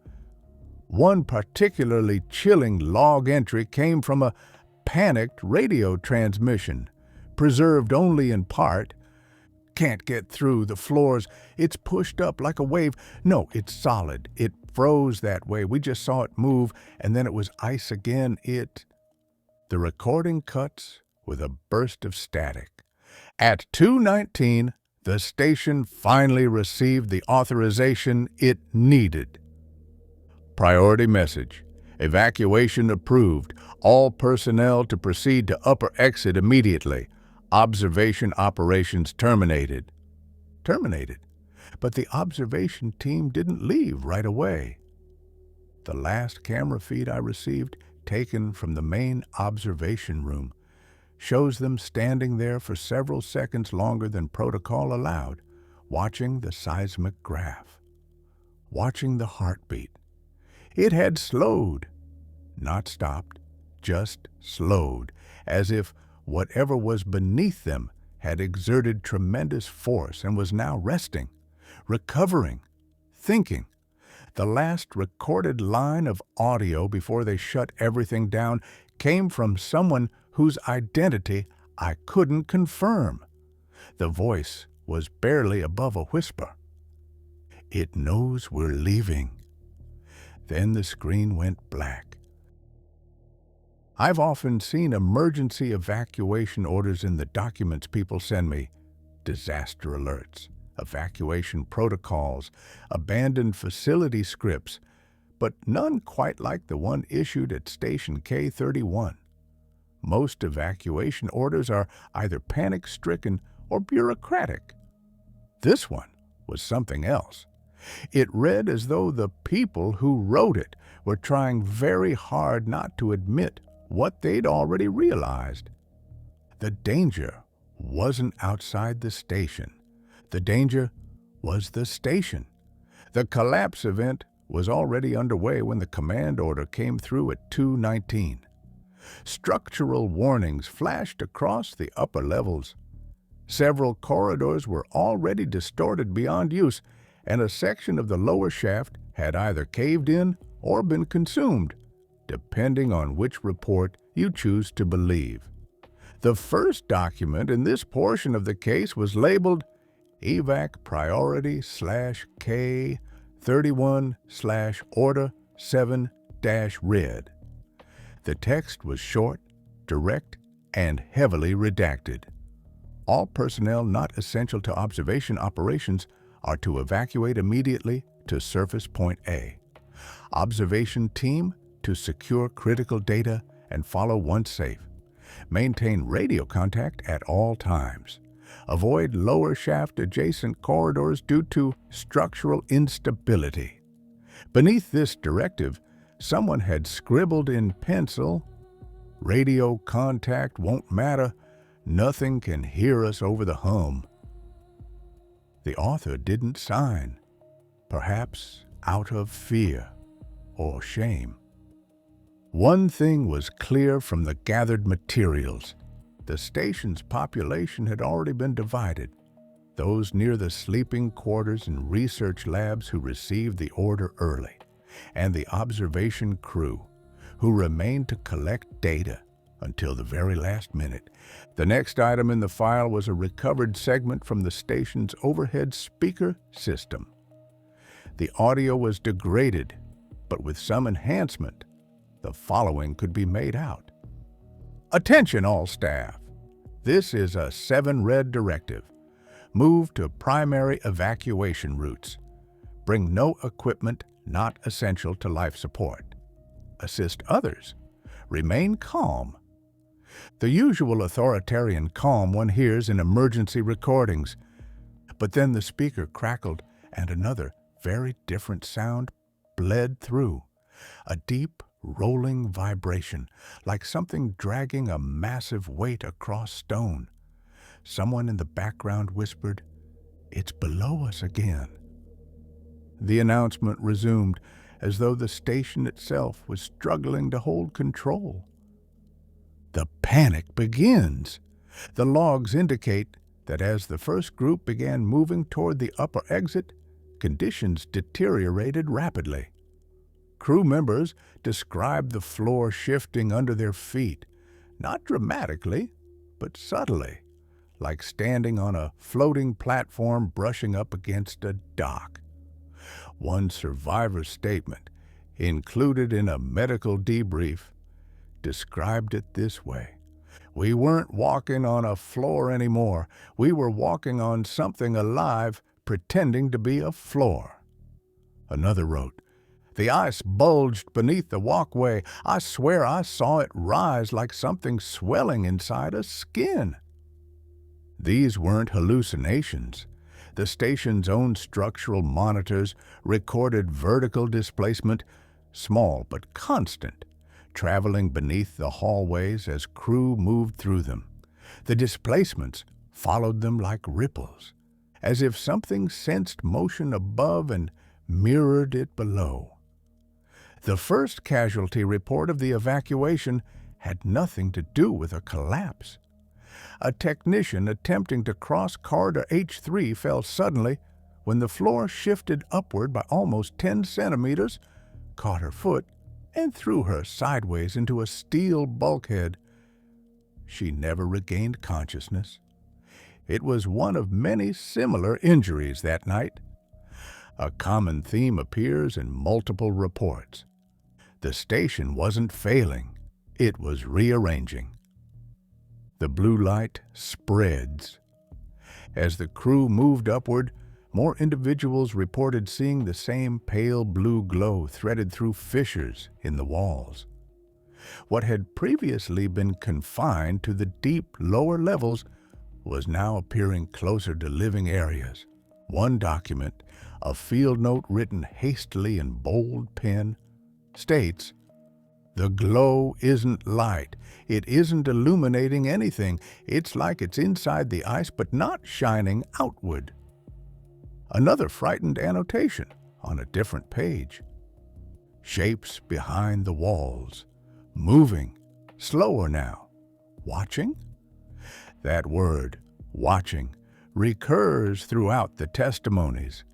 One particularly chilling log entry came from a panicked radio transmission, preserved only in part. "Can't get through the floors. It's pushed up like a wave. No, it's solid. It froze that way. We just saw it move, and then it was ice again. The recording cuts with a burst of static. At 2:19, the station finally received the authorization it needed. Priority message. Evacuation approved. All personnel to proceed to upper exit immediately. Observation operations terminated. Terminated. But the observation team didn't leave right away. The last camera feed I received, taken from the main observation room, shows them standing there for several seconds longer than protocol allowed, watching the seismic graph, watching the heartbeat. It had slowed, not stopped, just slowed, as if whatever was beneath them had exerted tremendous force and was now resting, recovering, thinking. The last recorded line of audio before they shut everything down came from someone whose identity I couldn't confirm. The voice was barely above a whisper. "It knows we're leaving." Then the screen went black. I've often seen emergency evacuation orders in the documents people send me. Disaster alerts, evacuation protocols, abandoned facility scripts, but none quite like the one issued at Station K-31. Most evacuation orders are either panic-stricken or bureaucratic. This one was something else. It read as though the people who wrote it were trying very hard not to admit what they'd already realized. The danger wasn't outside the station. The danger was the station. The collapse event was already underway when the command order came through at 2:19. Structural warnings flashed across the upper levels. Several corridors were already distorted beyond use, and a section of the lower shaft had either caved in or been consumed, depending on which report you choose to believe. The first document in this portion of the case was labeled Evac Priority /K 31/Order 7-Red. The text was short, direct, and heavily redacted. All personnel not essential to observation operations are to evacuate immediately to Surface Point A. Observation team to secure critical data and follow once safe. Maintain radio contact at all times. Avoid lower shaft adjacent corridors due to structural instability. Beneath this directive, someone had scribbled in pencil, "Radio contact won't matter. Nothing can hear us over the hum." The author didn't sign, perhaps out of fear or shame. One thing was clear from the gathered materials. The station's population had already been divided. Those near the sleeping quarters and research labs who received the order early, and the observation crew who remained to collect data until the very last minute. The next item in the file was a recovered segment from the station's overhead speaker system. The audio was degraded, but with some enhancement, the following could be made out. Attention all staff. This is a 7-Red directive. Move to primary evacuation routes. Bring no equipment not essential to life support. Assist others. Remain calm. The usual authoritarian calm one hears in emergency recordings. But then the speaker crackled and another, very different sound bled through. A deep, rolling vibration, like something dragging a massive weight across stone. Someone in the background whispered, "It's below us again." The announcement resumed, as though the station itself was struggling to hold control. The panic begins. The logs indicate that as the first group began moving toward the upper exit, conditions deteriorated rapidly. Crew members described the floor shifting under their feet, not dramatically, but subtly, like standing on a floating platform brushing up against a dock. One survivor's statement, included in a medical debrief, described it this way: "We weren't walking on a floor anymore. We were walking on something alive pretending to be a floor." Another wrote, "The ice bulged beneath the walkway. I swear I saw it rise like something swelling inside a skin." These weren't hallucinations. The station's own structural monitors recorded vertical displacement, small but constant, traveling beneath the hallways as crew moved through them. The displacements followed them like ripples, as if something sensed motion above and mirrored it below. The first casualty report of the evacuation had nothing to do with a collapse. A technician attempting to cross corridor H3 fell suddenly when the floor shifted upward by almost 10 centimeters, caught her foot, and threw her sideways into a steel bulkhead. She never regained consciousness. It was one of many similar injuries that night. A common theme appears in multiple reports. The station wasn't failing, it was rearranging. The blue light spreads. As the crew moved upward, more individuals reported seeing the same pale blue glow threaded through fissures in the walls. What had previously been confined to the deep lower levels was now appearing closer to living areas. One document, a field note written hastily in bold pen, states, "The glow isn't light. It isn't illuminating anything. It's like it's inside the ice but not shining outward." Another frightened annotation on a different page. "Shapes behind the walls, moving, slower now. Watching?" That word, watching, recurs throughout the testimonies.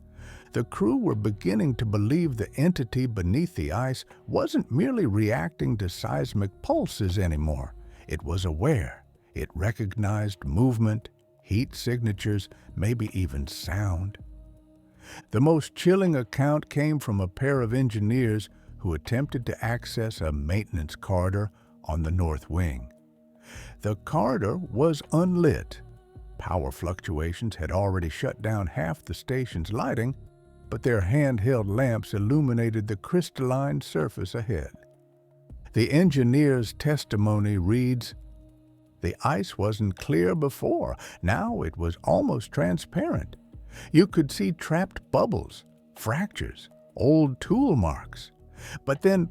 The crew were beginning to believe the entity beneath the ice wasn't merely reacting to seismic pulses anymore. It was aware. It recognized movement, heat signatures, maybe even sound. The most chilling account came from a pair of engineers who attempted to access a maintenance corridor on the north wing. The corridor was unlit. Power fluctuations had already shut down half the station's lighting, but their handheld lamps illuminated the crystalline surface ahead. The engineer's testimony reads, "The ice wasn't clear before. Now it was almost transparent. You could see trapped bubbles, fractures, old tool marks. But then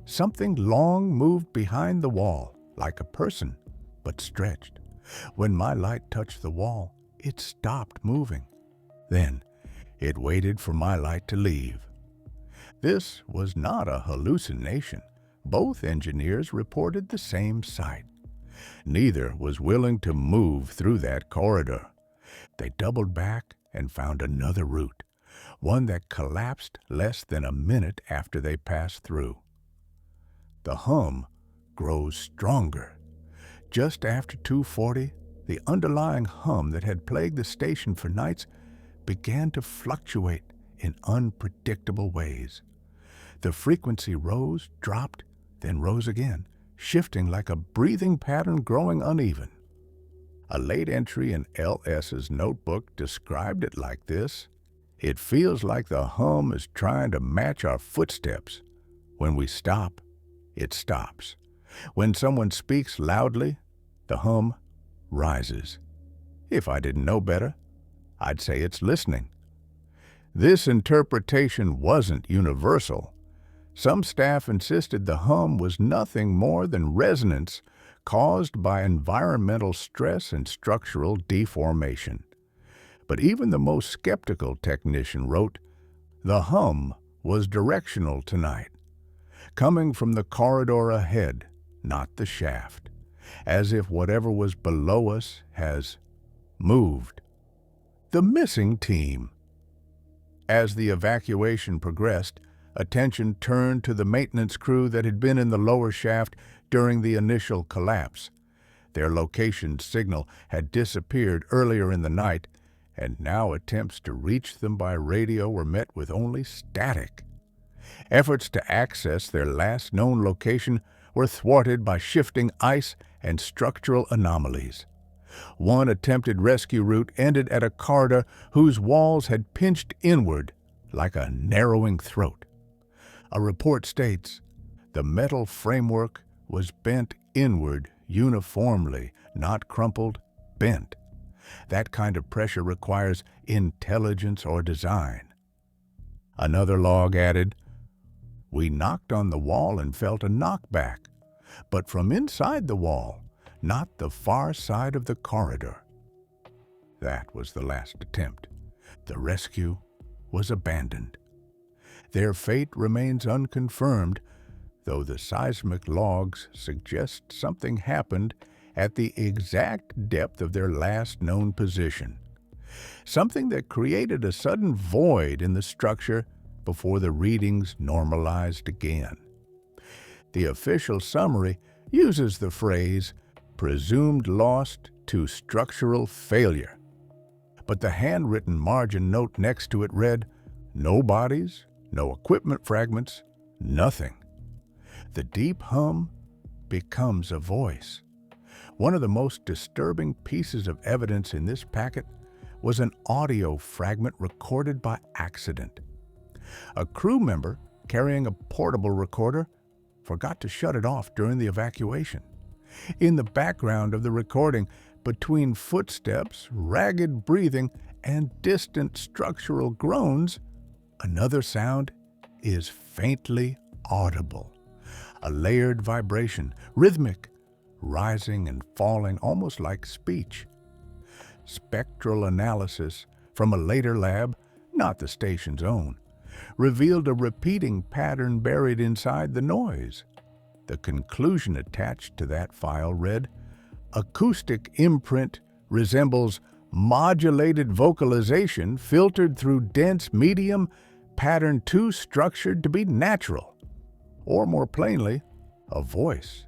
something long moved behind the wall, like a person, but stretched. When my light touched the wall, it stopped moving. Then it waited for my light to leave." This was not a hallucination. Both engineers reported the same sight. Neither was willing to move through that corridor. They doubled back and found another route, one that collapsed less than a minute after they passed through. The hum grows stronger. Just after 2:40, the underlying hum that had plagued the station for nights began to fluctuate in unpredictable ways. The frequency rose, dropped, then rose again, shifting like a breathing pattern growing uneven. A late entry in LS's notebook described it like this: "It feels like the hum is trying to match our footsteps. When we stop, it stops. When someone speaks loudly, the hum rises. If I didn't know better, I'd say it's listening." This interpretation wasn't universal. Some staff insisted the hum was nothing more than resonance caused by environmental stress and structural deformation. But even the most skeptical technician wrote, "The hum was directional tonight, coming from the corridor ahead, not the shaft, as if whatever was below us has moved." The missing team. As the evacuation progressed, attention turned to the maintenance crew that had been in the lower shaft during the initial collapse. Their location signal had disappeared earlier in the night, and now attempts to reach them by radio were met with only static. Efforts to access their last known location were thwarted by shifting ice and structural anomalies. One attempted rescue route ended at a corridor whose walls had pinched inward like a narrowing throat. A report states, "The metal framework was bent inward uniformly, not crumpled, bent. That kind of pressure requires intelligence or design." Another log added, "We knocked on the wall and felt a knockback, but from inside the wall, not the far side of the corridor." That was the last attempt. The rescue was abandoned. Their fate remains unconfirmed, though the seismic logs suggest something happened at the exact depth of their last known position. Something that created a sudden void in the structure before the readings normalized again. The official summary uses the phrase, "presumed lost to structural failure." But the handwritten margin note next to it read, "No bodies, no equipment fragments, nothing." The deep hum becomes a voice. One of the most disturbing pieces of evidence in this packet was an audio fragment recorded by accident. A crew member carrying a portable recorder forgot to shut it off during the evacuation. In the background of the recording, between footsteps, ragged breathing, and distant structural groans, another sound is faintly audible. A layered vibration, rhythmic, rising and falling almost like speech. Spectral analysis from a later lab, not the station's own, revealed a repeating pattern buried inside the noise. The conclusion attached to that file read, "Acoustic imprint resembles modulated vocalization filtered through dense medium, pattern too structured to be natural." Or more plainly, a voice,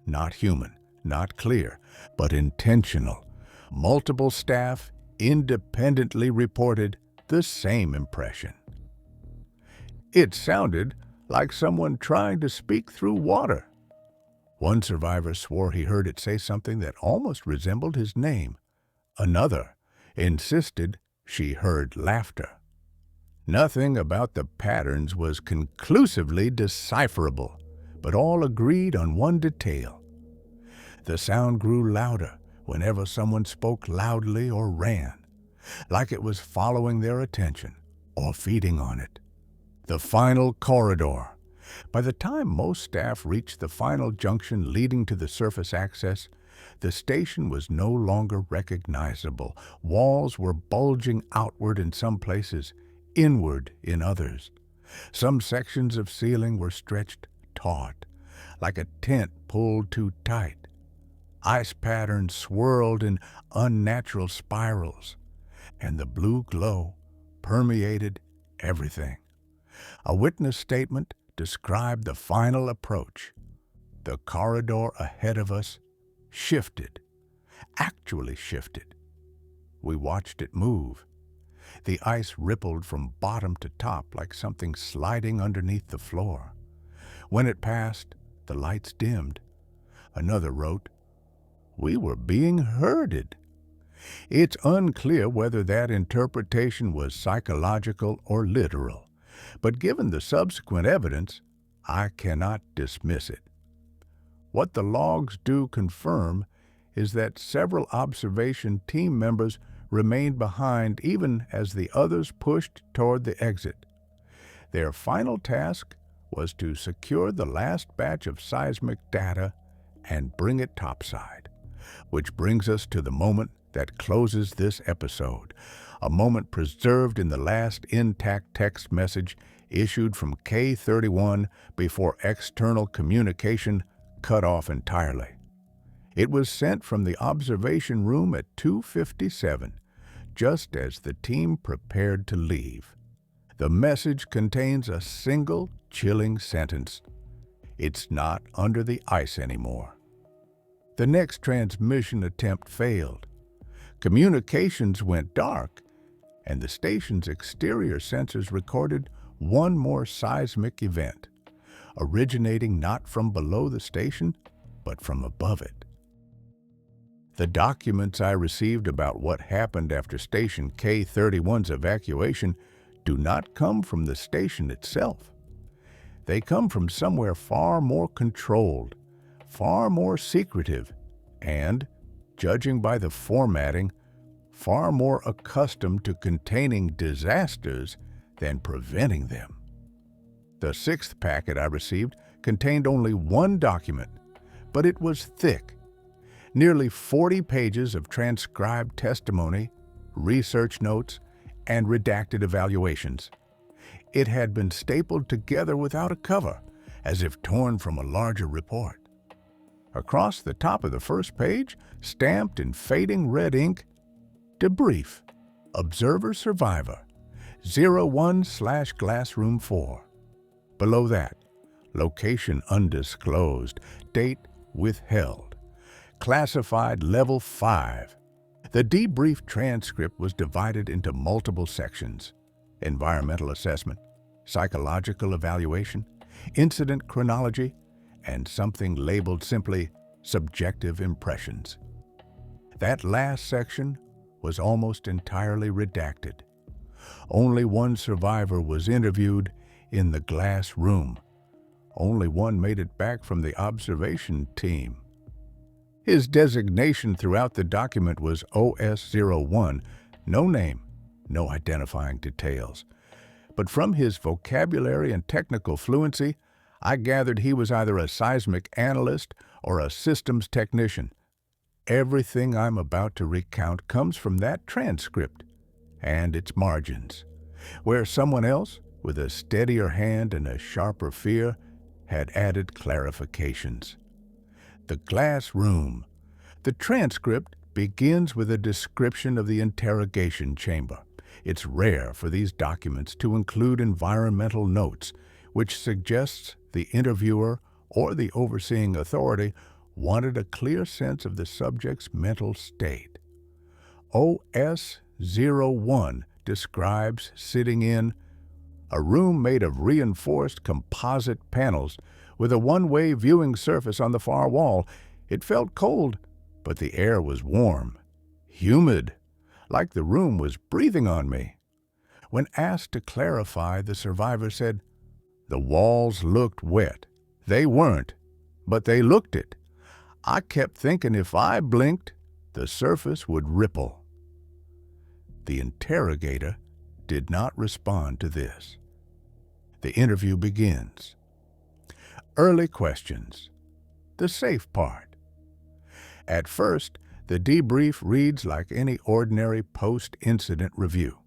not human, not clear, but intentional. Multiple staff independently reported the same impression. It sounded like someone trying to speak through water. One survivor swore he heard it say something that almost resembled his name. Another insisted she heard laughter. Nothing about the patterns was conclusively decipherable, but all agreed on one detail. The sound grew louder whenever someone spoke loudly or ran, like it was following their attention or feeding on it. The final corridor. By the time most staff reached the final junction leading to the surface access, the station was no longer recognizable. Walls were bulging outward in some places, inward in others. Some sections of ceiling were stretched taut, like a tent pulled too tight. Ice patterns swirled in unnatural spirals, and the blue glow permeated everything. A witness statement described the final approach. The corridor ahead of us shifted, actually shifted. We watched it move. The ice rippled from bottom to top like something sliding underneath the floor. When it passed, the lights dimmed. Another wrote, "We were being herded." It's unclear whether that interpretation was psychological or literal, but given the subsequent evidence, I cannot dismiss it. What the logs do confirm is that several observation team members remained behind even as the others pushed toward the exit. Their final task was to secure the last batch of seismic data and bring it topside. Which brings us to the moment that closes this episode, a moment preserved in the last intact text message issued from K31 before external communication cut off entirely. It was sent from the observation room at 2:57, just as the team prepared to leave. The message contains a single chilling sentence. It's not under the ice anymore. The next transmission attempt failed. Communications went dark, and the station's exterior sensors recorded one more seismic event, originating not from below the station, but from above it. The documents I received about what happened after Station K31's evacuation do not come from the station itself. They come from somewhere far more controlled, far more secretive, and, judging by the formatting, far more accustomed to containing disasters than preventing them. The sixth packet I received contained only one document, but it was thick. Nearly 40 pages of transcribed testimony, research notes, and redacted evaluations. It had been stapled together without a cover, as if torn from a larger report. Across the top of the first page, stamped in fading red ink, "Debrief, Observer Survivor, 01/Glassroom 4. Below that, location undisclosed, date withheld. Classified Level 5. The debrief transcript was divided into multiple sections: environmental assessment, psychological evaluation, incident chronology, and something labeled simply subjective impressions. That last section was almost entirely redacted. Only one survivor was interviewed in the glass room. Only one made it back from the observation team. His designation throughout the document was OS-01, no name, no identifying details. But from his vocabulary and technical fluency, I gathered he was either a seismic analyst or a systems technician. Everything I'm about to recount comes from that transcript and its margins, where someone else, with a steadier hand and a sharper fear, had added clarifications. The glass room. The transcript begins with a description of the interrogation chamber. It's rare for these documents to include environmental notes, which suggests the interviewer or the overseeing authority wanted a clear sense of the subject's mental state. OS-01 describes sitting in a room made of reinforced composite panels with a one-way viewing surface on the far wall. It felt cold, but the air was warm, humid, like the room was breathing on me. When asked to clarify, the survivor said, "The walls looked wet. They weren't, but they looked it. I kept thinking if I blinked, the surface would ripple." The interrogator did not respond to this. The interview begins. Early questions. The safe part. At first, the debrief reads like any ordinary post-incident review.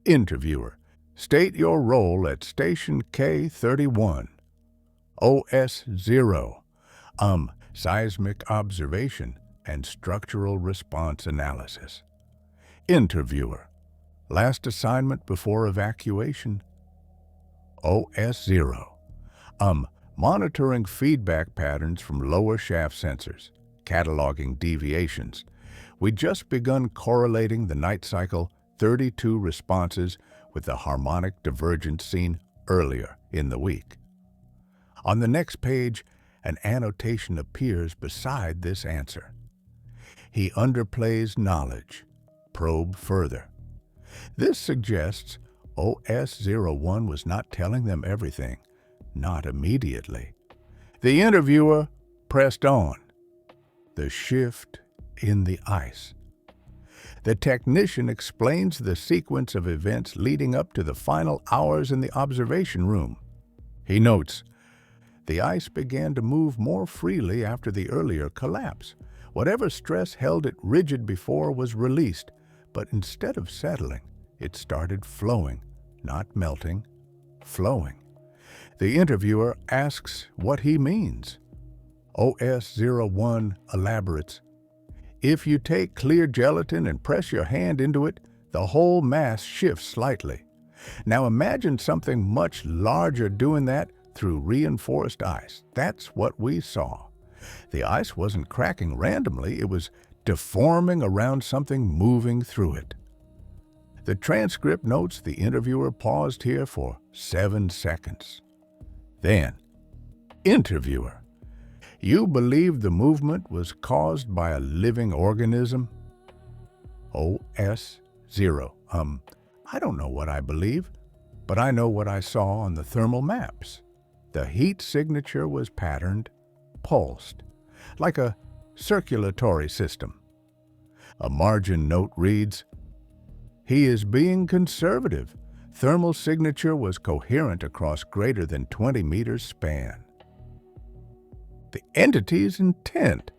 Interviewer: state your role at Station K31. OS-0. Seismic observation and structural response analysis. Interviewer: last assignment before evacuation. OS-0. Monitoring feedback patterns from lower shaft sensors, cataloging deviations. We'd just begun correlating the night cycle 32 responses with the harmonic divergence seen earlier in the week. On the next page, an annotation appears beside this answer. He underplays knowledge. Probe further. This suggests OS-01 was not telling them everything, not immediately. The interviewer pressed on. The shift in the ice. The technician explains the sequence of events leading up to the final hours in the observation room. He notes, the ice began to move more freely after the earlier collapse. Whatever stress held it rigid before was released, but instead of settling, it started flowing, not melting, flowing. The interviewer asks what he means. OS-01 elaborates. If you take clear gelatin and press your hand into it, the whole mass shifts slightly. Now imagine something much larger doing that through reinforced ice. That's what we saw. The ice wasn't cracking randomly, it was deforming around something moving through it. The transcript notes the interviewer paused here for 7 seconds. Then, interviewer: you believe the movement was caused by a living organism? OS-0. I don't know what I believe, but I know what I saw on the thermal maps. The heat signature was patterned, pulsed, like a circulatory system. A margin note reads, he is being conservative. Thermal signature was coherent across greater than 20 meters span. The entity's intent.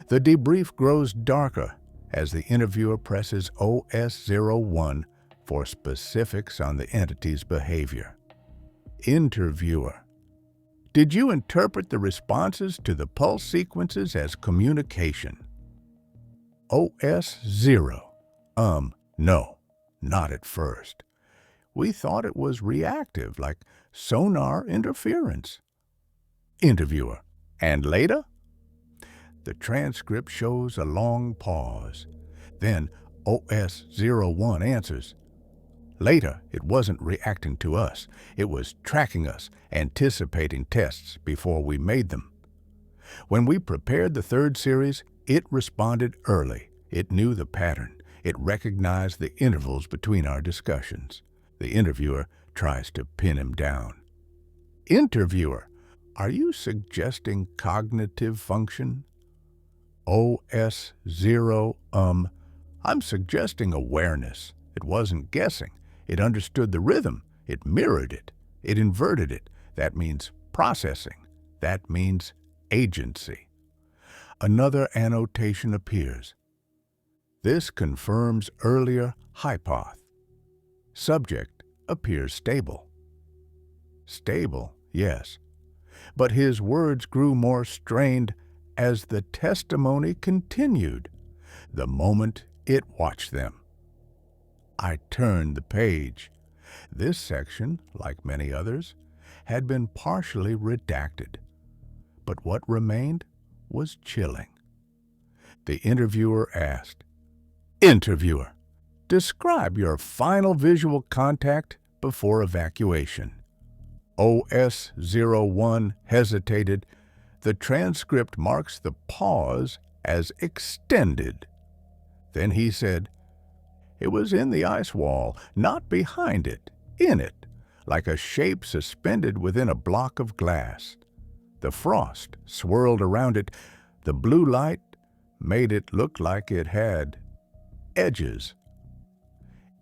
The debrief grows darker as the interviewer presses OS-01 for specifics on the entity's behavior. Interviewer: did you interpret the responses to the pulse sequences as communication? OS-0. No, not at first. We thought it was reactive, like sonar interference. Interviewer: and later? The transcript shows a long pause. Then OS-01 answers. Later, it wasn't reacting to us. It was tracking us, anticipating tests before we made them. When we prepared the third series, it responded early. It knew the pattern. It recognized the intervals between our discussions. The interviewer tries to pin him down. Interviewer: are you suggesting cognitive function? OS-0. I'm suggesting awareness. It wasn't guessing. It understood the rhythm. It mirrored it. It inverted it. That means processing. That means agency. Another annotation appears. This confirms earlier hypoth. Subject appears stable. Stable, yes. But his words grew more strained as the testimony continued, the moment it watched them. I turned the page. This section, like many others, had been partially redacted. But what remained was chilling. The interviewer asked, "Interviewer, describe your final visual contact before evacuation." OS-01 hesitated. The transcript marks the pause as extended. Then he said, "It was in the ice wall, not behind it, in it, like a shape suspended within a block of glass. The frost swirled around it. The blue light made it look like it had edges."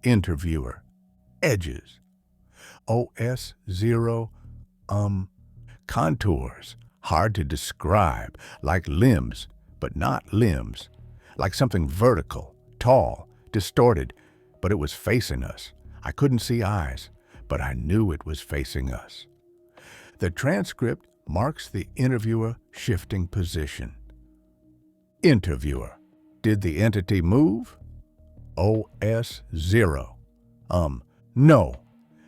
Interviewer, edges. OS-0, contours, hard to describe, like limbs, but not limbs, like something vertical, tall, distorted, but it was facing us. I couldn't see eyes, but I knew it was facing us. The transcript marks the interviewer shifting position. Interviewer, did the entity move? OS-0, no.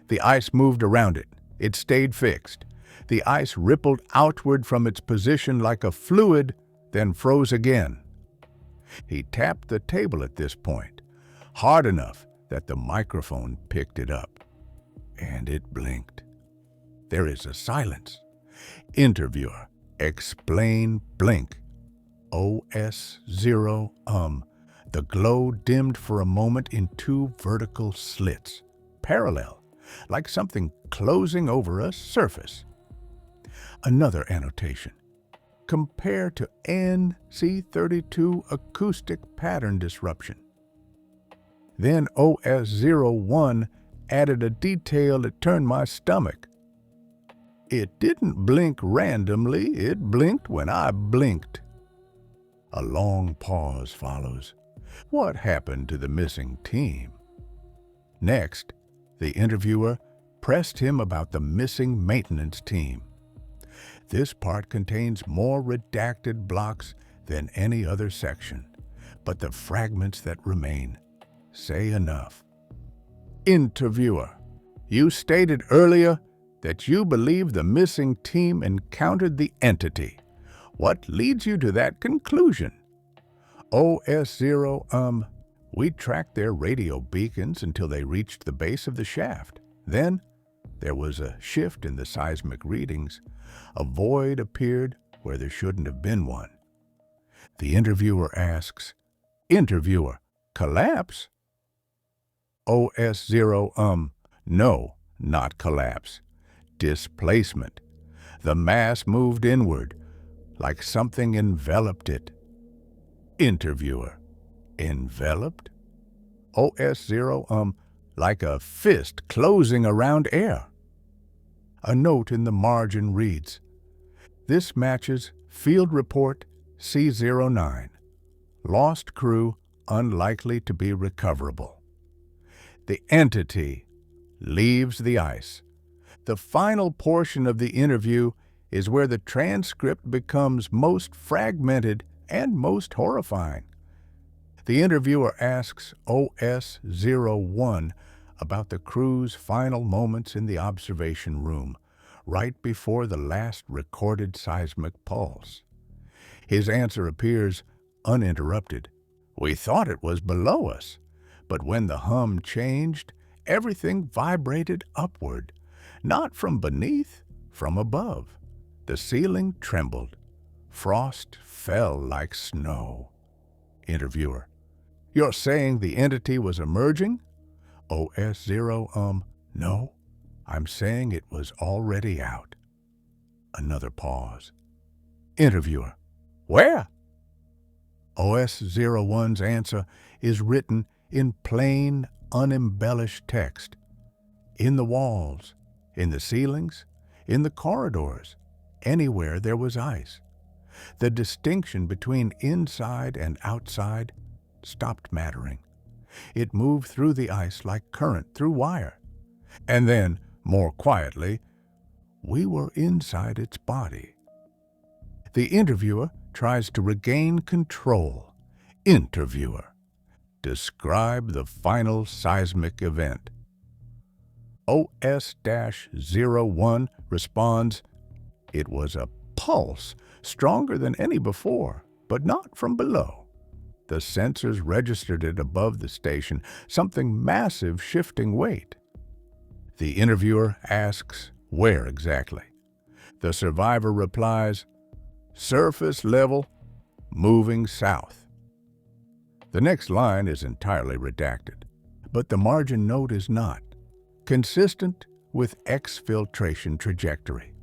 The ice moved around it. It stayed fixed. The ice rippled outward from its position like a fluid, then froze again. He tapped the table at this point, hard enough that the microphone picked it up. And it blinked. There is a silence. Interviewer, explain blink. OS-0, The glow dimmed for a moment in two vertical slits, parallel, like something closing over a surface. Another annotation. Compare to NC32 acoustic pattern disruption. Then OS-01 added a detail that turned my stomach. It didn't blink randomly, it blinked when I blinked. A long pause follows. What happened to the missing team? Next, the interviewer pressed him about the missing maintenance team. This part contains more redacted blocks than any other section, but the fragments that remain say enough. Interviewer, you stated earlier that you believe the missing team encountered the entity. What leads you to that conclusion? OS-0, we tracked their radio beacons until they reached the base of the shaft. Then, there was a shift in the seismic readings. A void appeared where there shouldn't have been one. The interviewer asks, "Interviewer, collapse?" OS-0, no, not collapse. Displacement. The mass moved inward, like something enveloped it. Interviewer, enveloped? OS-0, like a fist closing around air. A note in the margin reads, "This matches Field Report C09. Lost crew unlikely to be recoverable." The entity leaves the ice. The final portion of the interview is where the transcript becomes most fragmented and most horrifying. The interviewer asks OS-01 about the crew's final moments in the observation room, right before the last recorded seismic pulse. His answer appears uninterrupted. "We thought it was below us, but when the hum changed, everything vibrated upward, not from beneath, from above. The ceiling trembled. Frost fell like snow." Interviewer, you're saying the entity was emerging? OS-0, no. I'm saying it was already out. Another pause. Interviewer, where? OS-01's answer is written in plain, unembellished text. In the walls, in the ceilings, in the corridors, anywhere there was ice. The distinction between inside and outside stopped mattering. It moved through the ice like current through wire. And then, more quietly, we were inside its body. The interviewer tries to regain control. Interviewer: describe the final seismic event. OS-01 responds, it was a pulse, stronger than any before, but not from below. The sensors registered it above the station, something massive shifting weight. The interviewer asks, where exactly? The survivor replies, surface level, moving south. The next line is entirely redacted, but the margin note is not, consistent with exfiltration trajectory.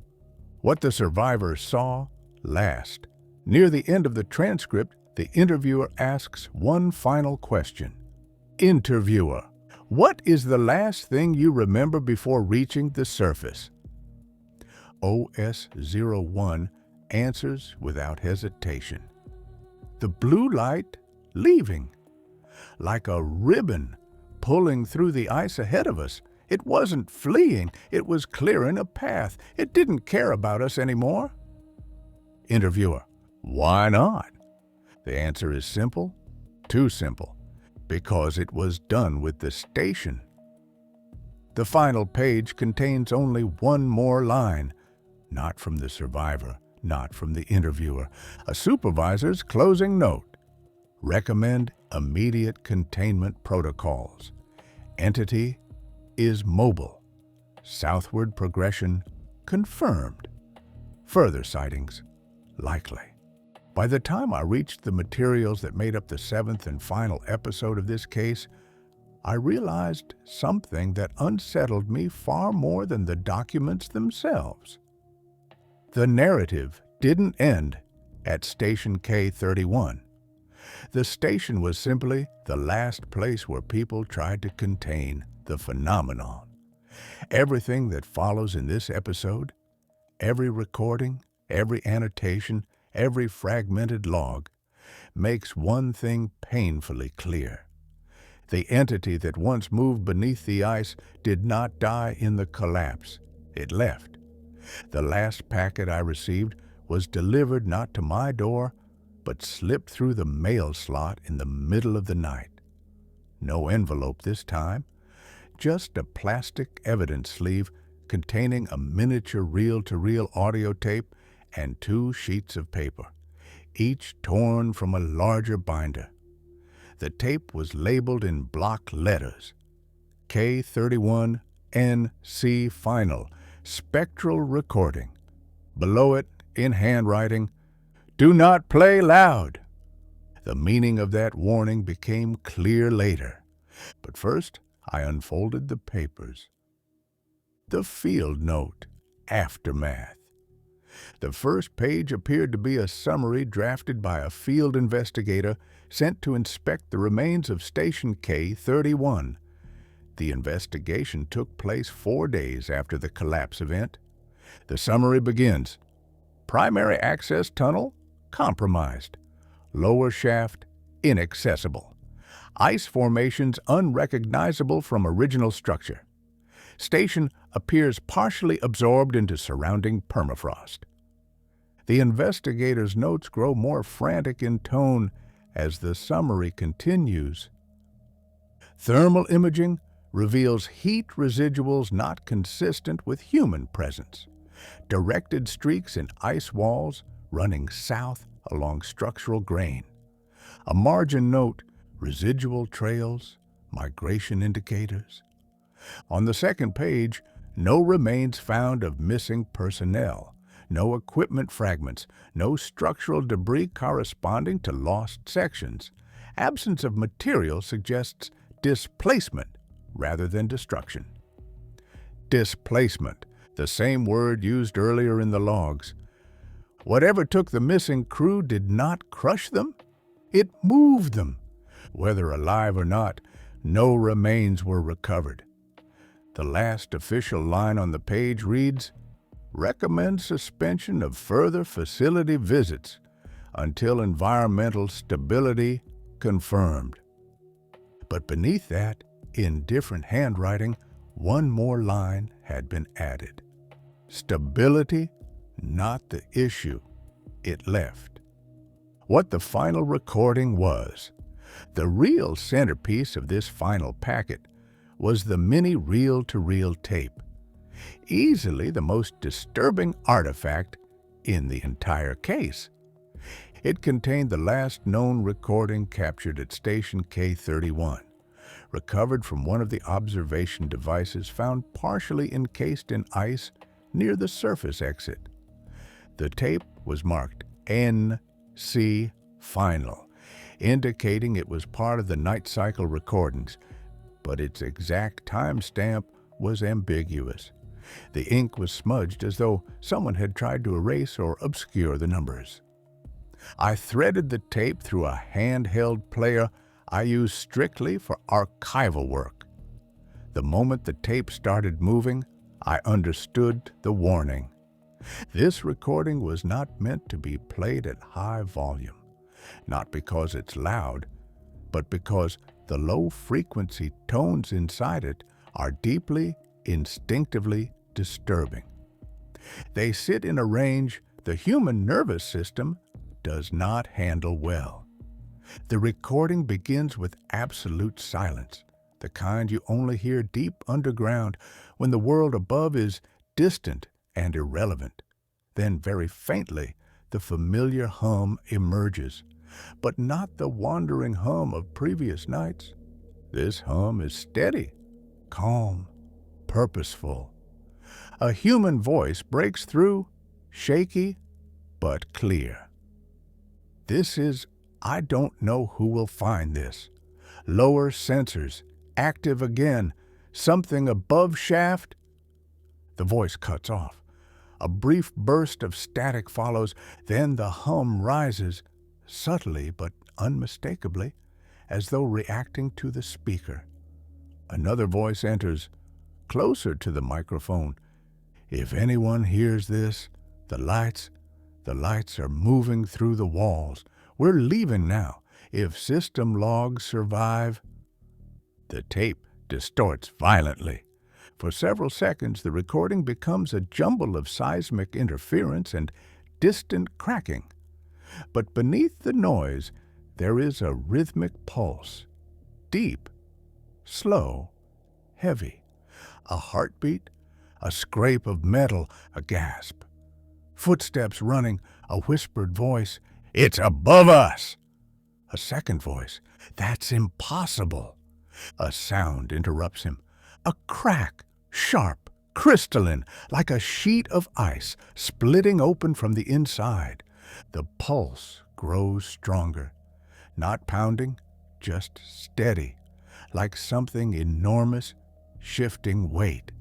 What the survivor saw last. Near the end of the transcript, the interviewer asks one final question. Interviewer: what is the last thing you remember before reaching the surface? OS-01 answers without hesitation. The blue light leaving, like a ribbon pulling through the ice ahead of us. It wasn't fleeing, it was clearing a path. It didn't care about us anymore. Interviewer: why not? The answer is simple, too simple, because it was done with the station. The final page contains only one more line, not from the survivor, not from the interviewer, a supervisor's closing note. Recommend immediate containment protocols. Entity is mobile. Southward progression confirmed. Further sightings likely. By the time I reached the materials that made up the 7th and final episode of this case, I realized something that unsettled me far more than the documents themselves. The narrative didn't end at Station K31. The station was simply the last place where people tried to contain the phenomenon. Everything that follows in this episode, every recording, every annotation, every fragmented log, makes one thing painfully clear. The entity that once moved beneath the ice did not die in the collapse. It left. The last packet I received was delivered not to my door, but slipped through the mail slot in the middle of the night. No envelope this time, just a plastic evidence sleeve containing a miniature reel-to-reel audio tape and 2 sheets of paper, each torn from a larger binder. The tape was labeled in block letters, K31 NC Final, spectral recording. Below it, in handwriting, do not play loud. The meaning of that warning became clear later. But first, I unfolded the papers. The field note, aftermath. The first page appeared to be a summary drafted by a field investigator sent to inspect the remains of Station K31. The investigation took place 4 days after the collapse event. The summary begins: primary access tunnel compromised, lower shaft inaccessible, ice formations unrecognizable from original structure. Station appears partially absorbed into surrounding permafrost. The investigator's notes grow more frantic in tone as the summary continues. Thermal imaging reveals heat residuals not consistent with human presence. Directed streaks in ice walls running south along structural grain. A margin note, residual trails, migration indicators. On the second page, no remains found of missing personnel, no equipment fragments, no structural debris corresponding to lost sections. Absence of material suggests displacement rather than destruction. Displacement, the same word used earlier in the logs. Whatever took the missing crew did not crush them, it moved them. Whether alive or not, No remains were recovered. The last official line on the page reads, "Recommend suspension of further facility visits until environmental stability confirmed." But beneath that, in different handwriting, one more line had been added. Stability, not the issue, it left. What the final recording was, the real centerpiece of this final packet, was the mini reel-to-reel tape, easily the most disturbing artifact in the entire case. It contained the last known recording captured at Station K31, recovered from one of the observation devices found partially encased in ice near the surface exit. The tape was marked NC Final, indicating it was part of the night cycle recordings, but its exact timestamp was ambiguous. The ink was smudged as though someone had tried to erase or obscure the numbers. I threaded the tape through a handheld player I used strictly for archival work. The moment the tape started moving, I understood the warning. This recording was not meant to be played at high volume, not because it's loud, but because the low-frequency tones inside it are deeply, instinctively disturbing. They sit in a range the human nervous system does not handle well. The recording begins with absolute silence, the kind you only hear deep underground when the world above is distant and irrelevant. Then, very faintly, the familiar hum emerges, but not the wandering hum of previous nights. This hum is steady, calm, purposeful. A human voice breaks through, shaky but clear. This is "I don't know who will find this." Lower sensors, active again. Something above shaft. The voice cuts off. A brief burst of static follows, then the hum rises, subtly but unmistakably, as though reacting to the speaker. Another voice enters, closer to the microphone. "If anyone hears this, the lights are moving through the walls. We're leaving now. If system logs survive..." The tape distorts violently. For several seconds, the recording becomes a jumble of seismic interference and distant cracking. But beneath the noise, there is a rhythmic pulse. Deep, slow, heavy. A heartbeat, a scrape of metal, a gasp. Footsteps running, a whispered voice, "It's above us!" A second voice, "That's impossible!" A sound interrupts him. A crack, sharp, crystalline, like a sheet of ice splitting open from the inside. The pulse grows stronger, not pounding, just steady, like something enormous shifting weight.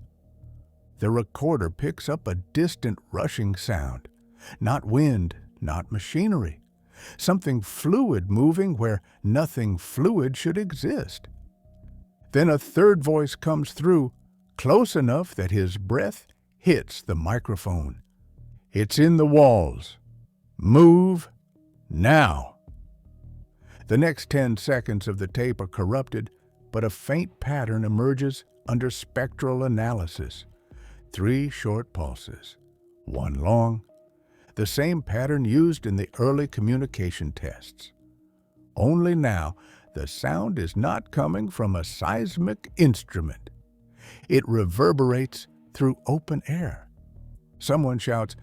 The recorder picks up a distant rushing sound, not wind, not machinery, something fluid moving where nothing fluid should exist. Then a third voice comes through, close enough that his breath hits the microphone. "It's in the walls. Move now." The next 10 seconds of the tape are corrupted, but a faint pattern emerges under spectral analysis. 3 short pulses, 1 long, the same pattern used in the early communication tests. Only now, the sound is not coming from a seismic instrument. It reverberates through open air. Someone shouts,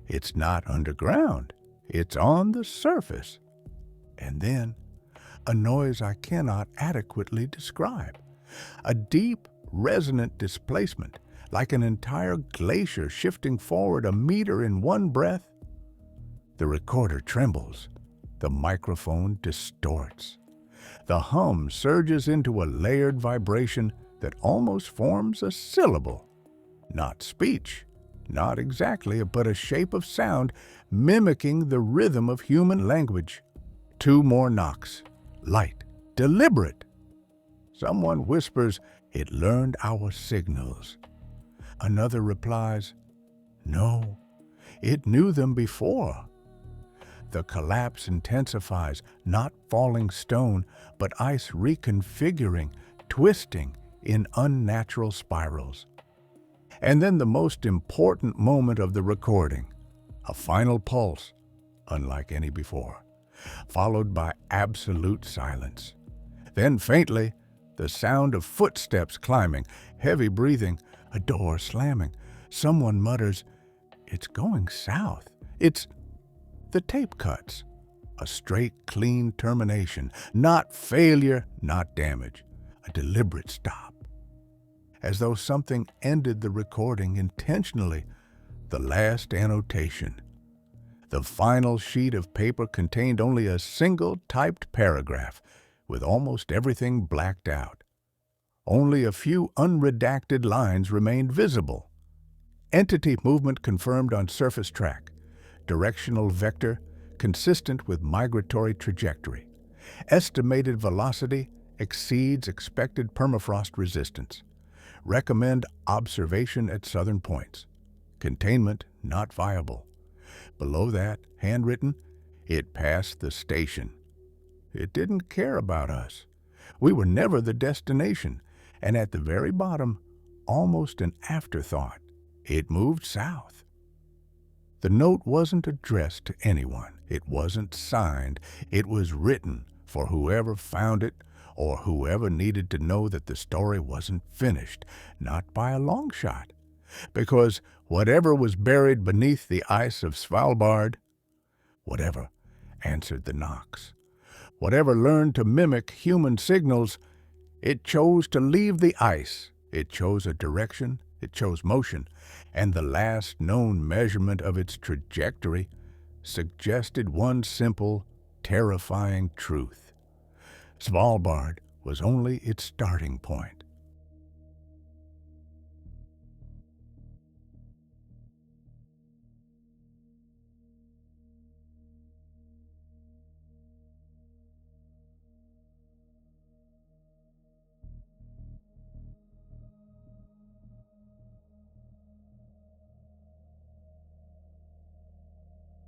"It's not underground, it's on the surface." And then, a noise I cannot adequately describe. A deep, resonant displacement, like an entire glacier shifting forward a meter in one breath. The recorder trembles. The microphone distorts. The hum surges into a layered vibration that almost forms a syllable. Not speech, not exactly, but a shape of sound mimicking the rhythm of human language. 2 more knocks. Light, deliberate. Someone whispers, "It learned our signals." Another replies, "No, it knew them before." The collapse intensifies, not falling stone, but ice reconfiguring, twisting in unnatural spirals. And then the most important moment of the recording, a final pulse, unlike any before, followed by absolute silence. Then faintly, the sound of footsteps climbing, heavy breathing, a door slamming. Someone mutters, "It's going south." The tape cuts. A straight, clean termination. Not failure, not damage. A deliberate stop. As though something ended the recording intentionally. The last annotation. The final sheet of paper contained only a single typed paragraph, with almost everything blacked out. Only a few unredacted lines remained visible. Entity movement confirmed on surface track. Directional vector consistent with migratory trajectory. Estimated velocity exceeds expected permafrost resistance. Recommend observation at southern points. Containment not viable. Below that, handwritten, "It passed the station." It didn't care about us. We were never the destination. And at the very bottom, almost an afterthought, it moved south. The note wasn't addressed to anyone. It wasn't signed. It was written for whoever found it or whoever needed to know that the story wasn't finished, not by a long shot. Because whatever was buried beneath the ice of Svalbard, whatever answered the knocks, whatever learned to mimic human signals, it chose to leave the ice. It chose a direction. It chose motion, and the last known measurement of its trajectory suggested one simple, terrifying truth. Svalbard was only its starting point.